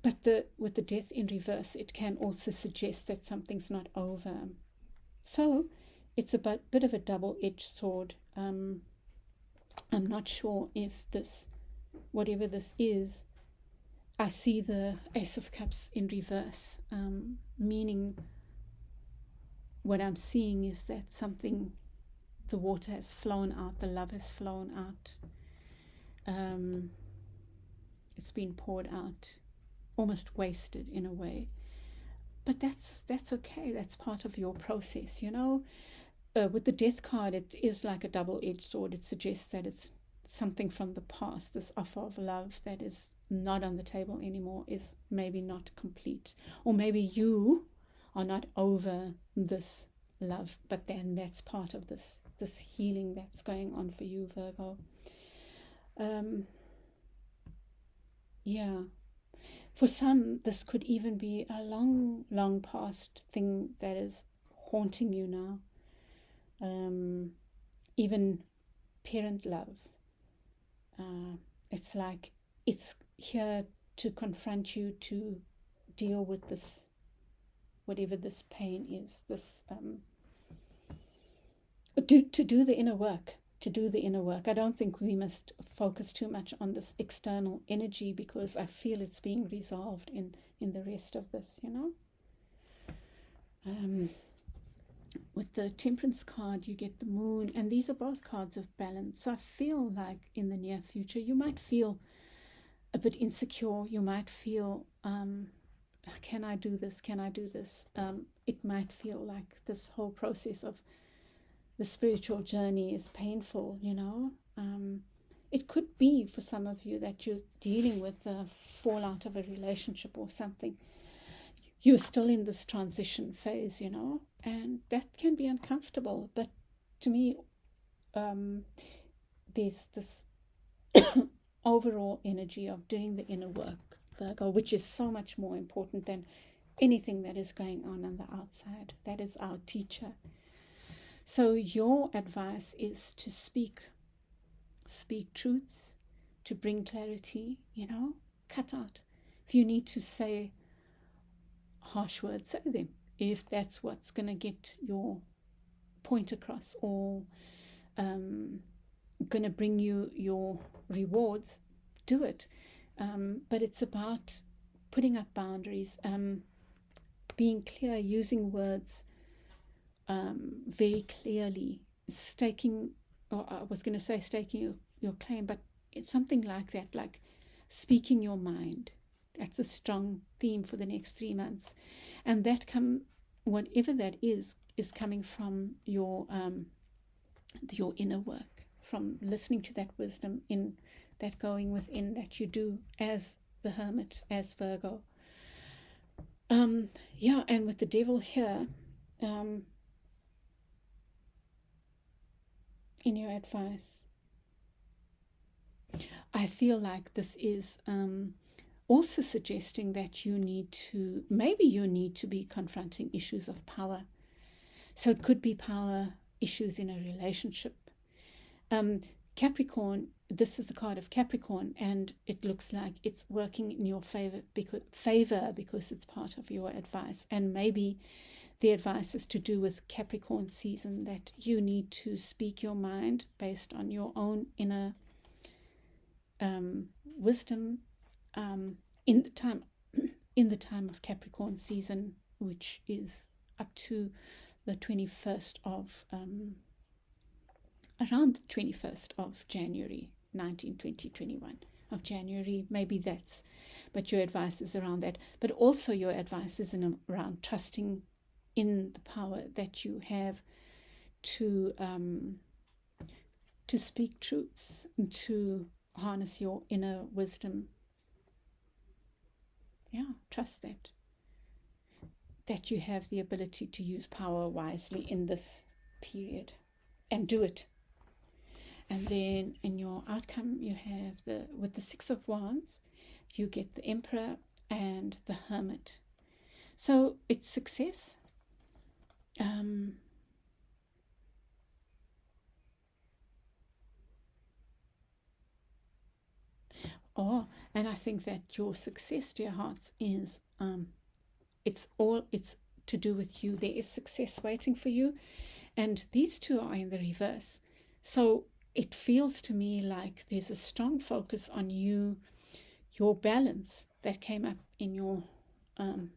But with the death in reverse, it can also suggest that something's not over. So it's a bit of a double-edged sword. I'm not sure if this, whatever this is, I see the Ace of Cups in reverse, meaning what I'm seeing is that something, the water has flown out, the love has flown out. It's been poured out, almost wasted in a way. But that's okay. That's part of your process, you know. With the Death card, it is like a double-edged sword. It suggests that it's something from the past. This offer of love that is not on the table anymore is maybe not complete. Or maybe you are not over this love, but then that's part of this healing that's going on for you, Virgo. Yeah. For some, this could even be a long, long past thing that is haunting you now. Even parent love. It's like it's here to confront you, to deal with this, whatever this pain is, this to do the inner work. I don't think we must focus too much on this external energy, because I feel it's being resolved in the rest of this, you know. With the Temperance card, you get the Moon, and these are both cards of balance. So I feel like in the near future, you might feel a bit insecure. You might feel, can I do this? Can I do this? It might feel like this whole process of the spiritual journey is painful, you know. It could be for some of you that you're dealing with the fallout of a relationship or something. You're still in this transition phase, you know, and that can be uncomfortable. But to me, there's this overall energy of doing the inner work, Virgo, which is so much more important than anything that is going on the outside. That is our teacher. So your advice is to speak truths, to bring clarity, you know, cut out. If you need to say harsh words, say them. If that's what's going to get your point across, or going to bring you your rewards, do it. But it's about putting up boundaries, being clear, using words very clearly, staking your claim, but it's something like that, like speaking your mind. That's a strong theme for the next 3 months. And whatever that is coming from your inner work, from listening to that wisdom, in that going within that you do as the Hermit, as Virgo. And with the Devil here, in your advice, I feel like this is also suggesting that maybe you need to be confronting issues of power. So it could be power issues in a relationship. Capricorn, this is the card of Capricorn, and it looks like it's working in your favor because it's part of your advice. And maybe the advice is to do with Capricorn season, that you need to speak your mind based on your own inner wisdom in the time of Capricorn season, which is up to the 21st of around the 21st of January 2021 of January, maybe that's, but your advice is around that. But also your advice is around trusting in the power that you have to speak truths and to harness your inner wisdom. Yeah, trust that you have the ability to use power wisely in this period, and do it. And then in your outcome, you have with the Six of Wands, you get the Emperor and the Hermit. So it's success. And I think that your success, dear hearts, is it's to do with you. There is success waiting for you, and these two are in the reverse. So it feels to me like there's a strong focus on you. Your balance that came up in your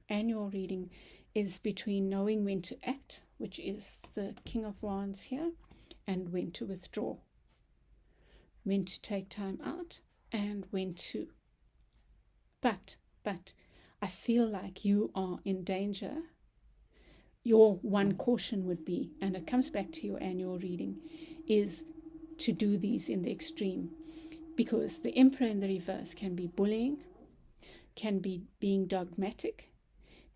annual reading is between knowing when to act, which is the King of Wands here, and when to withdraw, when to take time out, and when to. But I feel like you are in danger. Your one caution would be, and it comes back to your annual reading, is to do these in the extreme, because the Emperor in the reverse can be bullying, can be being dogmatic,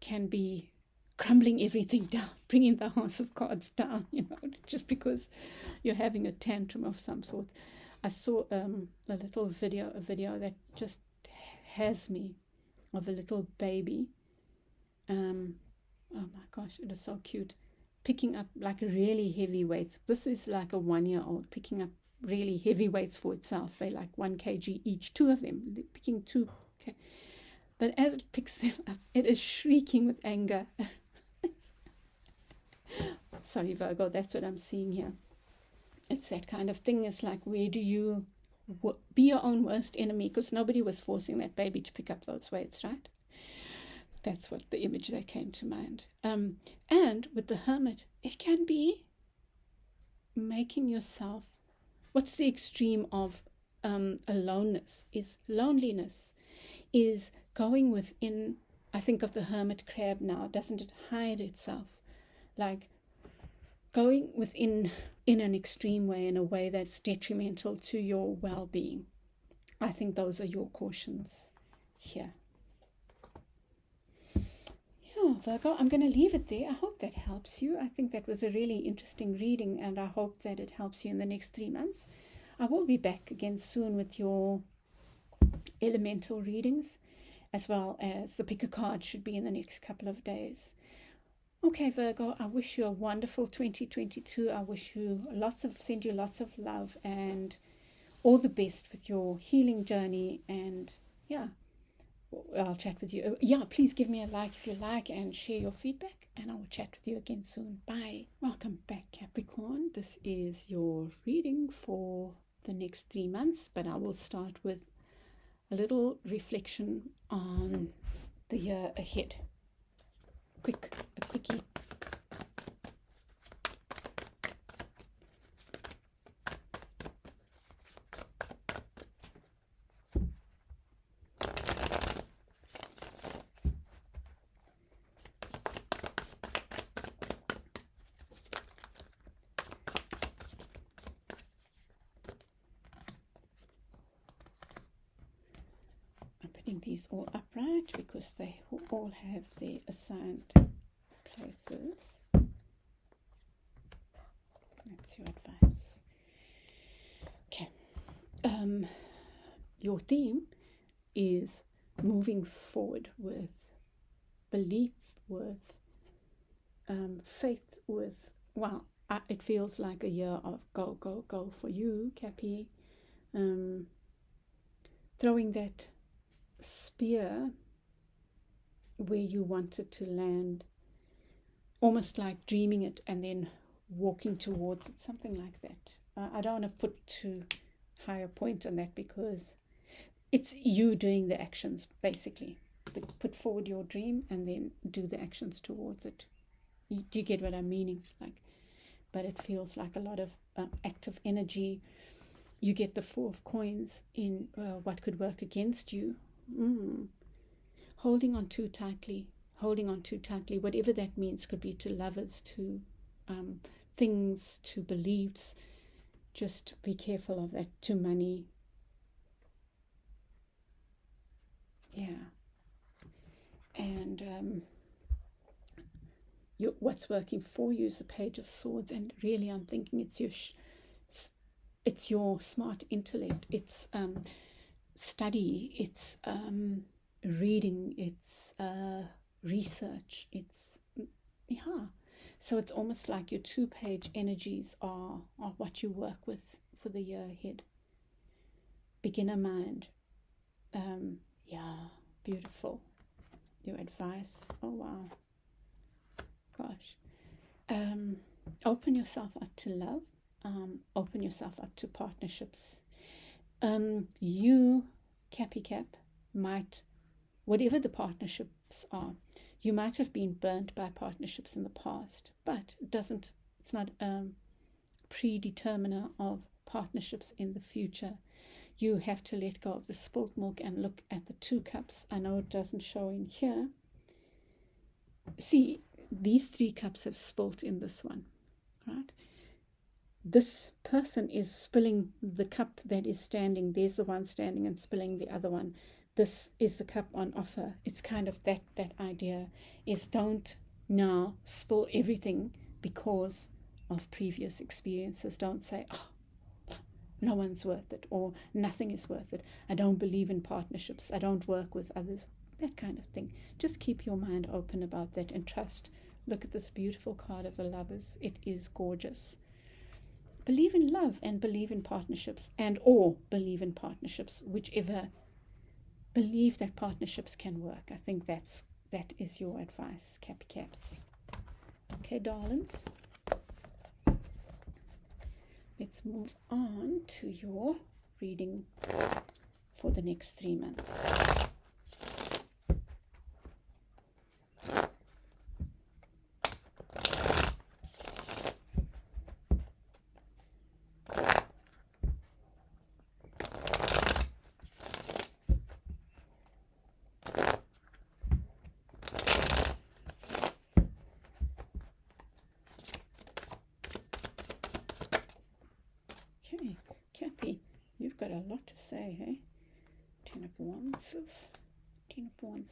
can be crumbling everything down, bringing the House of Cards down, just because you're having a tantrum of some sort. I saw a video that just has me, of a little baby. Oh my gosh, it is so cute. Picking up like really heavy weights. This is like a 1-year-old picking up really heavy weights for itself. They're like 1 kg each, two of them, picking 2. Okay. But as it picks them up, it is shrieking with anger. Sorry, Virgo, that's what I'm seeing here. It's that kind of thing. It's like, where do you be your own worst enemy? Because nobody was forcing that baby to pick up those weights, right? That's what the image that came to mind. And with the Hermit, it can be making yourself, what's the extreme of aloneness, is loneliness, is going within. I think of the hermit crab now. Doesn't it hide itself? Like going within in an extreme way, in a way that's detrimental to your well-being. I think those are your cautions here. Yeah, Virgo, I'm going to leave it there. I hope that helps you. I think that was a really interesting reading, and I hope that it helps you in the next 3 months. I will be back again soon with your elemental readings, as well as the pick a card should be in the next couple of days. Okay, Virgo, I wish you a wonderful 2022. I wish you send you lots of love and all the best with your healing journey. And yeah, I'll chat with you. Yeah, please give me a like if you like and share your feedback, and I will chat with you again soon. Bye. Welcome back, Capricorn. This is your reading for the next 3 months, but I will start with a little reflection on the year ahead. A quickie. I'm putting these all upright because they all have their assigned places. That's your advice. Okay. Your theme is moving forward with belief, with faith, with, wow, it feels like a year of go, go, go for you, Cappy. Throwing that spear where you want it to land, almost like dreaming it and then walking towards it, something like that. I don't want to put too high a point on that, because it's you doing the actions, basically. Put forward your dream and then do the actions towards it. Do you get what I'm meaning? But it feels like a lot of active energy. You get the Four of Coins in what could work against you. Holding on too tightly, whatever that means. Could be to lovers, to things, to beliefs. Just be careful of that. To money. Yeah. And what's working for you is the Page of Swords, and really I'm thinking it's your smart intellect, it's study, it's reading, it's research, it's so it's almost like your 2-page energies are what you work with for the year ahead. Beginner mind, beautiful. Your advice, oh wow, gosh. Open yourself up to love. Open yourself up to partnerships. You, Cappy Cap, might, whatever the partnerships are, you might have been burnt by partnerships in the past, but it's not a predeterminer of partnerships in the future. You have to let go of the spilt milk and look at the 2 cups. I know it doesn't show in here. See, these 3 cups have spilt in this one, right? This person is spilling the cup that is standing. There's the one standing and spilling the other one. This is the cup on offer. It's kind of that idea is, don't now spill everything because of previous experiences. Don't say, oh, no one's worth it, or nothing is worth it. I don't believe in partnerships. I don't work with others. That kind of thing. Just keep your mind open about that and trust. Look at this beautiful card of the Lovers. It is gorgeous. Believe in love and believe in partnerships, or believe in partnerships, whichever. Believe that partnerships can work. I think that is your advice, Cappy Caps. Okay, darlings. Let's move on to your reading for the next 3 months. Okay, Cappy, you've got a lot to say, hey? 10 of Wands. 10 of Wands.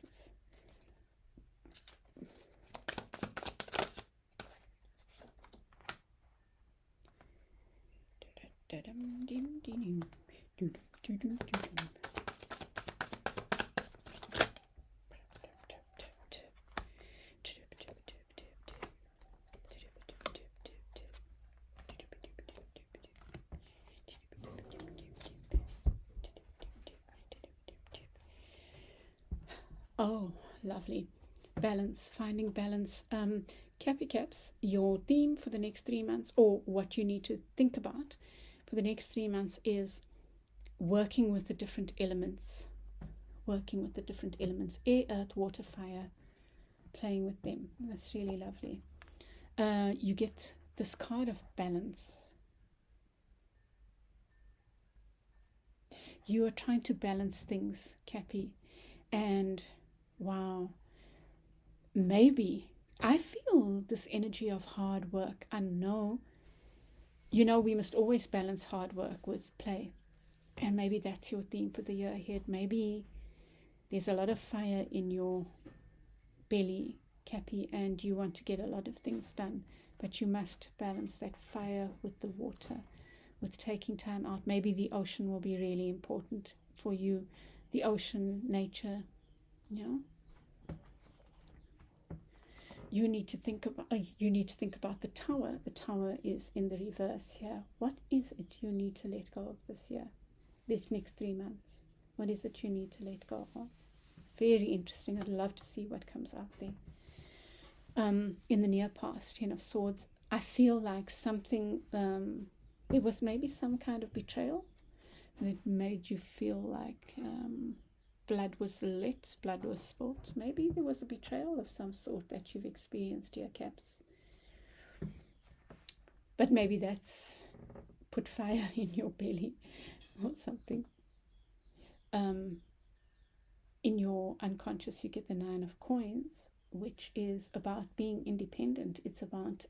Oh, lovely. Balance, finding balance. Cappy Caps, your theme for the next 3 months, or what you need to think about for the next 3 months, is working with the different elements. Air, earth, water, fire. Playing with them. That's really lovely. You get this card of balance. You are trying to balance things, Cappy. And wow, maybe I feel this energy of hard work. I know, we must always balance hard work with play. And maybe that's your theme for the year ahead. Maybe there's a lot of fire in your belly, Cappy, and you want to get a lot of things done. But you must balance that fire with the water, with taking time out. Maybe the ocean will be really important for you. The ocean, nature, Yeah. You need to think about the Tower. The Tower is in the reverse here. What is it you need to let go of this year, this next 3 months? What is it you need to let go of? Very interesting. I'd love to see what comes out there. In the near past, Ten of Swords, I feel like something, there was maybe some kind of betrayal that made you feel like blood was let, blood was spilt. Maybe there was a betrayal of some sort that you've experienced here, Caps. But maybe that's put fire in your belly or something. In your unconscious, you get the 9 of Coins, which is about being independent. It's about,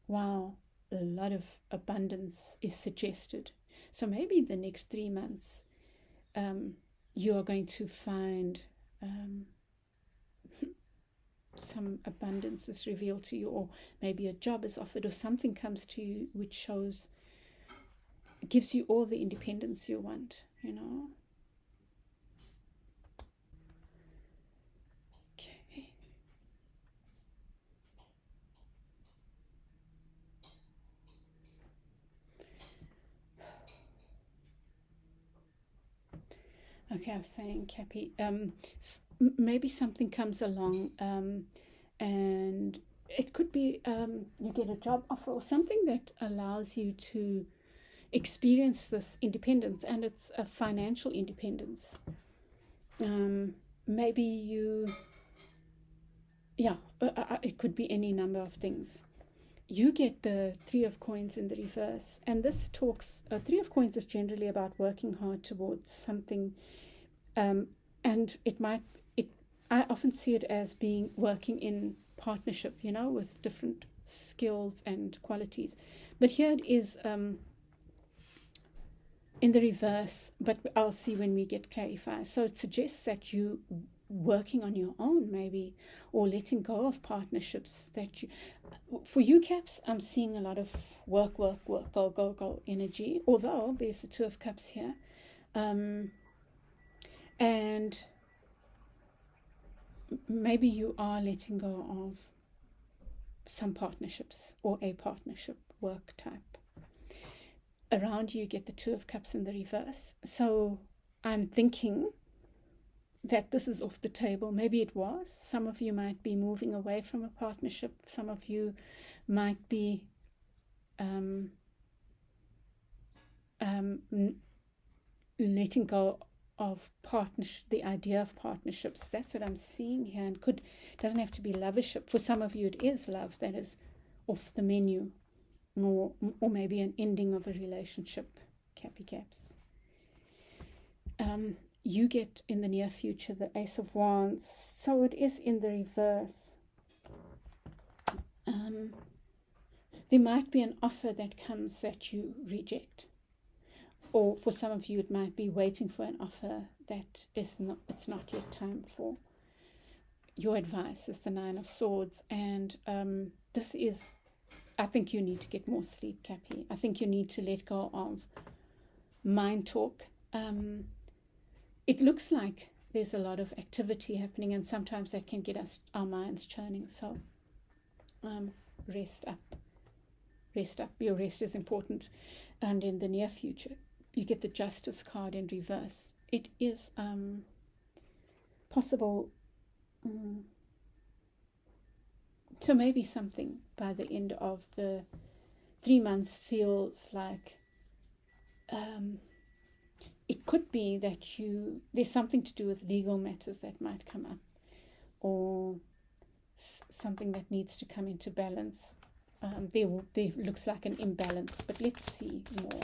wow, a lot of abundance is suggested. So maybe the next 3 months, you are going to find some abundance is revealed to you, or maybe a job is offered, or something comes to you which shows, gives you all the independence you want, you know. Okay. Okay, I was saying, Cappy, maybe something comes along, and it could be you get a job offer or something that allows you to experience this independence, and it's a financial independence. Maybe you, it could be any number of things. You get the 3 of Coins in the reverse, and this talks, 3 of Coins is generally about working hard towards something, and I often see it as being working in partnership, you know, with different skills and qualities. But here it is in the reverse, but I'll see when we get clarified. So it suggests that you working on your own, maybe, or letting go of partnerships that you, for you, Caps, I'm seeing a lot of work, go energy, although there's the 2 of Cups here, and maybe you are letting go of some partnerships or a partnership work type. Around you get the 2 of Cups in the reverse, so I'm thinking that this is off the table. Maybe it was. Some of you might be moving away from a partnership. Some of you might be letting go of the idea of partnerships. That's what I'm seeing here, and doesn't have to be lovership. For some of you it is love that is off the menu, or maybe an ending of a relationship, Cappy Caps. You get in the near future the Ace of Wands, so it is in the reverse. There might be an offer that comes that you reject, or for some of you it might be waiting for an offer that it's not yet time for. Your advice is the 9 of Swords, and this is, I think you need to get more sleep, Cappy. I think you need to let go of mind talk. It looks like there's a lot of activity happening, and sometimes that can get our minds churning. So rest up. Your rest is important. And in the near future, you get the Justice card in reverse. It is possible. So maybe something by the end of the 3 months feels like it could be that there's something to do with legal matters that might come up, or something that needs to come into balance. There looks like an imbalance, but let's see more.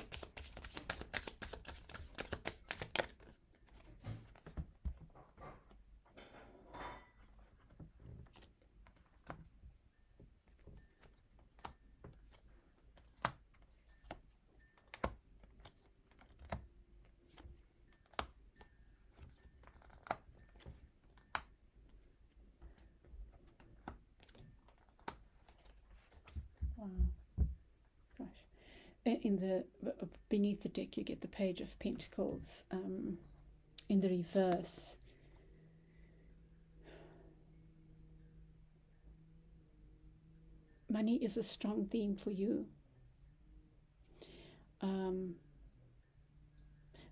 In the beneath the deck, you get the Page of Pentacles in the reverse. money is a strong theme for you.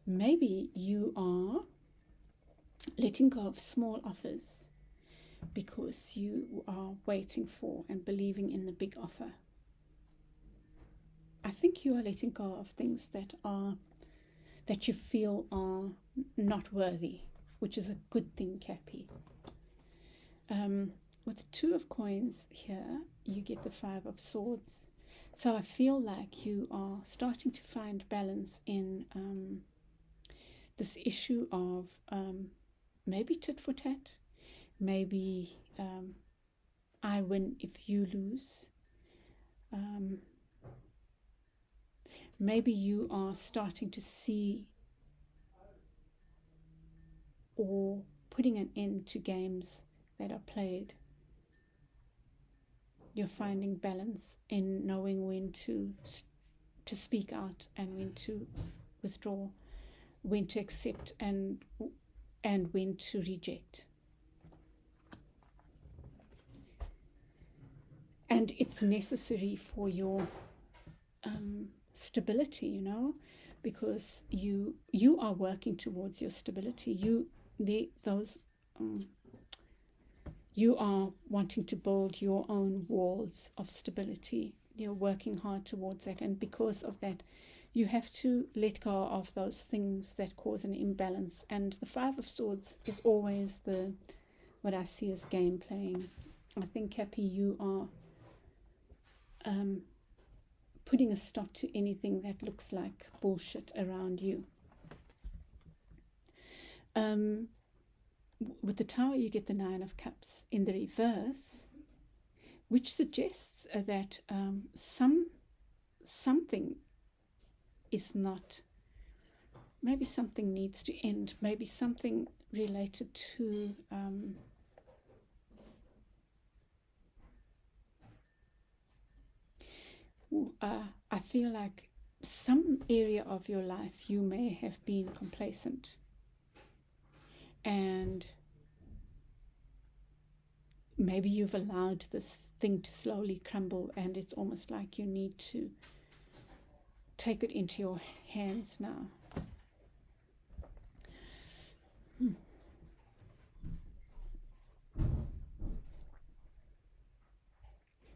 Maybe you are letting go of small offers because you are waiting for and believing in the big offer. I think you are letting go of things that you feel are not worthy, which is a good thing, Cappy. With the Two of Coins here, you get the Five of Swords. So I feel like you are starting to find balance in this issue of maybe tit for tat, maybe I win if you lose. Maybe you are starting to see or putting an end to games that are played. You're finding balance in knowing when to speak out and when to withdraw, when to accept and when to reject. And it's necessary for your stability, you know, because you are working towards your stability. You are wanting to build your own walls of stability. You're working hard towards that, and because of that, you have to let go of those things that cause an imbalance. And the Five of Swords is always what I see as game playing. I think, Cappy, you are putting a stop to anything that looks like bullshit around you. With the Tower, you get the Nine of Cups in the reverse, which suggests that something is not, maybe something needs to end, maybe something related to I feel like some area of your life you may have been complacent, and maybe you've allowed this thing to slowly crumble, and it's almost like you need to take it into your hands now.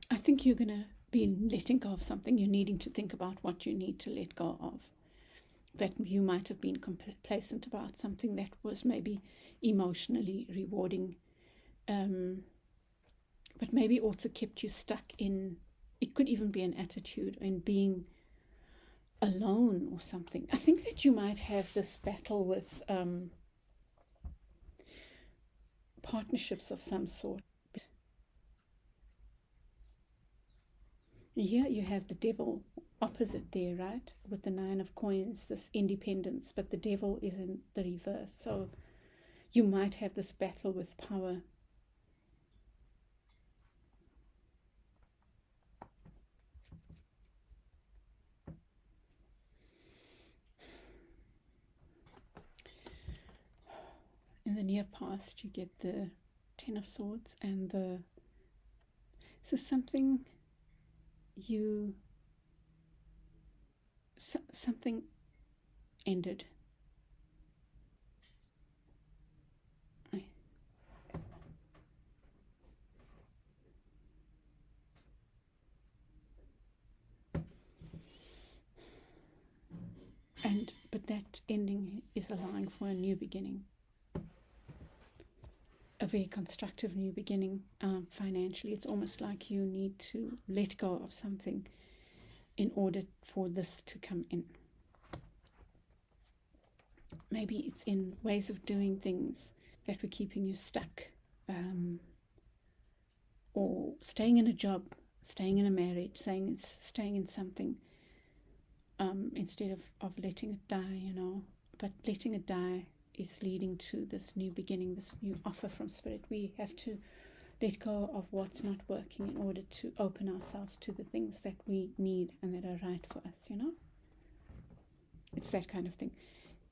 I think you're going to be letting go of something. You're needing to think about what you need to let go of. That you might have been complacent about something that was maybe emotionally rewarding, but maybe also kept you stuck in, it could even be an attitude in being alone or something. I think that you might have this battle with partnerships of some sort. Here you have the Devil opposite there, right? With the Nine of Coins, this independence, but the Devil is in the reverse. So you might have this battle with power. In the near past, you get the Ten of Swords and so something something ended. But that ending is allowing for a new beginning. A very constructive new beginning. Financially, it's almost like you need to let go of something in order for this to come in. Maybe it's in ways of doing things that were keeping you stuck, or staying in a job, staying in a marriage, staying in something, instead of letting it die, you know. But letting it die is leading to this new beginning, this new offer from Spirit. We have to let go of what's not working in order to open ourselves to the things that we need and that are right for us, you know. It's that kind of thing.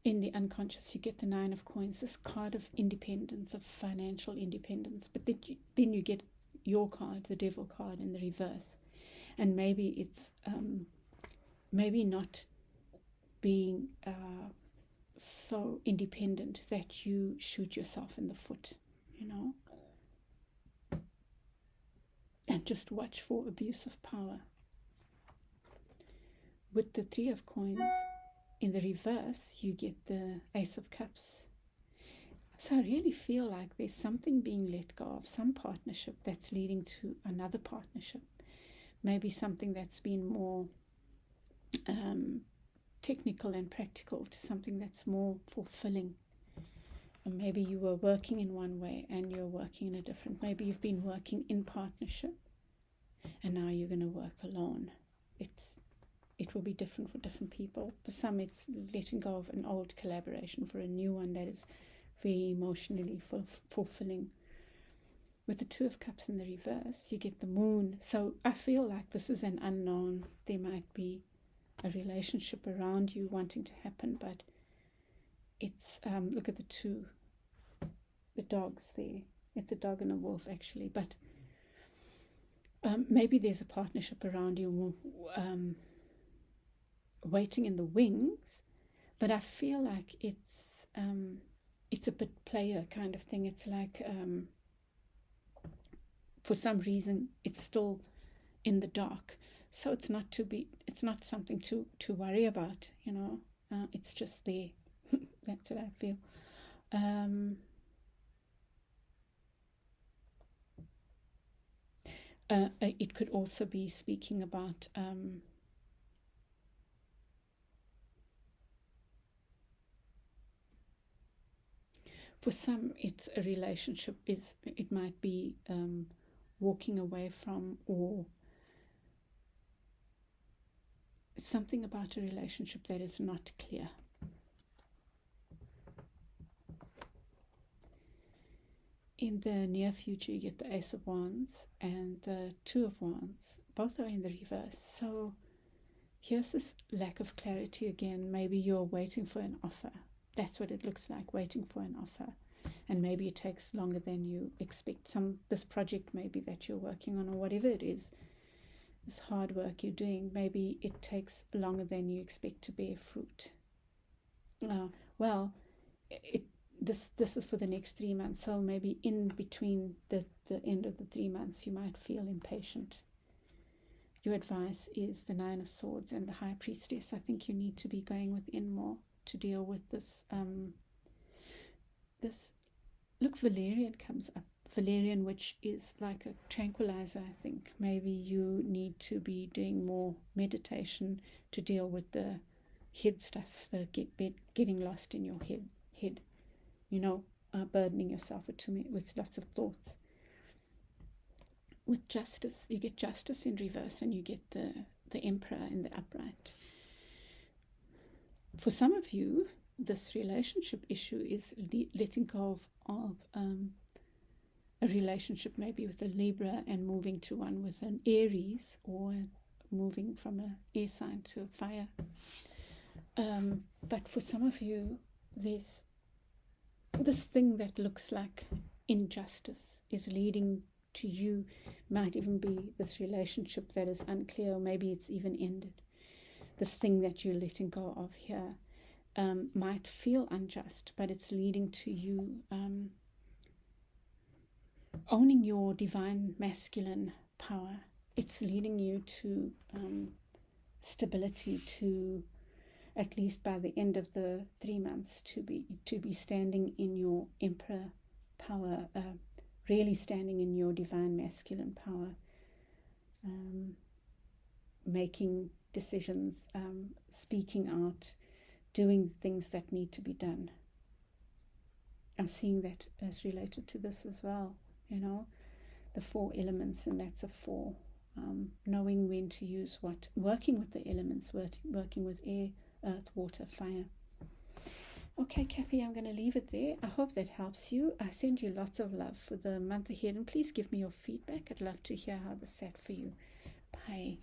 In the unconscious, you get the Nine of Coins, this card of independence, of financial independence. But then you get your card, the Devil card, in the reverse. And maybe it's maybe not being so independent that you shoot yourself in the foot, you know, and just watch for abuse of power. With the Three of Coins in the reverse, you get the Ace of Cups. So I really feel like there's something being let go of, some partnership that's leading to another partnership. Maybe something that's been more technical and practical to something that's more fulfilling. And maybe you were working in one way and you're working in a different. Maybe you've been working in partnership and now you're going to work alone. It will be different for different people. For some, it's letting go of an old collaboration for a new one that is very emotionally fulfilling. With the Two of Cups in the reverse, you get the Moon. So I feel like this is an unknown. There might be a relationship around you wanting to happen, but it's, look at the dogs there. It's a dog and a wolf, actually. But maybe there's a partnership around you waiting in the wings, but I feel like it's a bit player kind of thing. It's like for some reason it's still in the dark, so it's not something to worry about, you know. It's just there. That's what I feel. It could also be speaking about for some, it's a relationship. It might be walking away from, or something about a relationship that is not clear. In the near future, you get the Ace of Wands and the Two of Wands. Both are in the reverse. So here's this lack of clarity again. Maybe you're waiting for an offer. That's what it looks like, waiting for an offer. And maybe it takes longer than you expect. This project maybe that you're working on, or whatever it is, this hard work you're doing, maybe it takes longer than you expect to bear fruit. This is for the next 3 months. So maybe in between the end of the 3 months, you might feel impatient. Your advice is the Nine of Swords and the High Priestess. I think you need to be going within more to deal with this. Look, Valerian comes up. Valerian, which is like a tranquilizer, I think. Maybe you need to be doing more meditation to deal with the head stuff, the getting lost in your head. You know, burdening yourself with lots of thoughts. With Justice, you get Justice in reverse, and you get the Emperor in the upright. For some of you, this relationship issue is letting go of a relationship maybe with a Libra and moving to one with an Aries, or moving from an air sign to a fire. But for some of you, there's this thing that looks like injustice is leading to you. Might even be this relationship that is unclear, or maybe it's even ended. This thing that you're letting go of here might feel unjust, but it's leading to you owning your divine masculine power. It's leading you to stability, to at least by the end of the 3 months to be standing in your Emperor power, really standing in your divine masculine power, making decisions, speaking out, doing things that need to be done. I'm seeing that as related to this as well, you know, the 4 elements, and that's a 4. Knowing when to use what, working with the elements, working with air, earth, water, fire. Okay, Kathy, I'm going to leave it there. I hope that helps you. I send you lots of love for the month ahead, and please give me your feedback. I'd love to hear how this sat for you. Bye.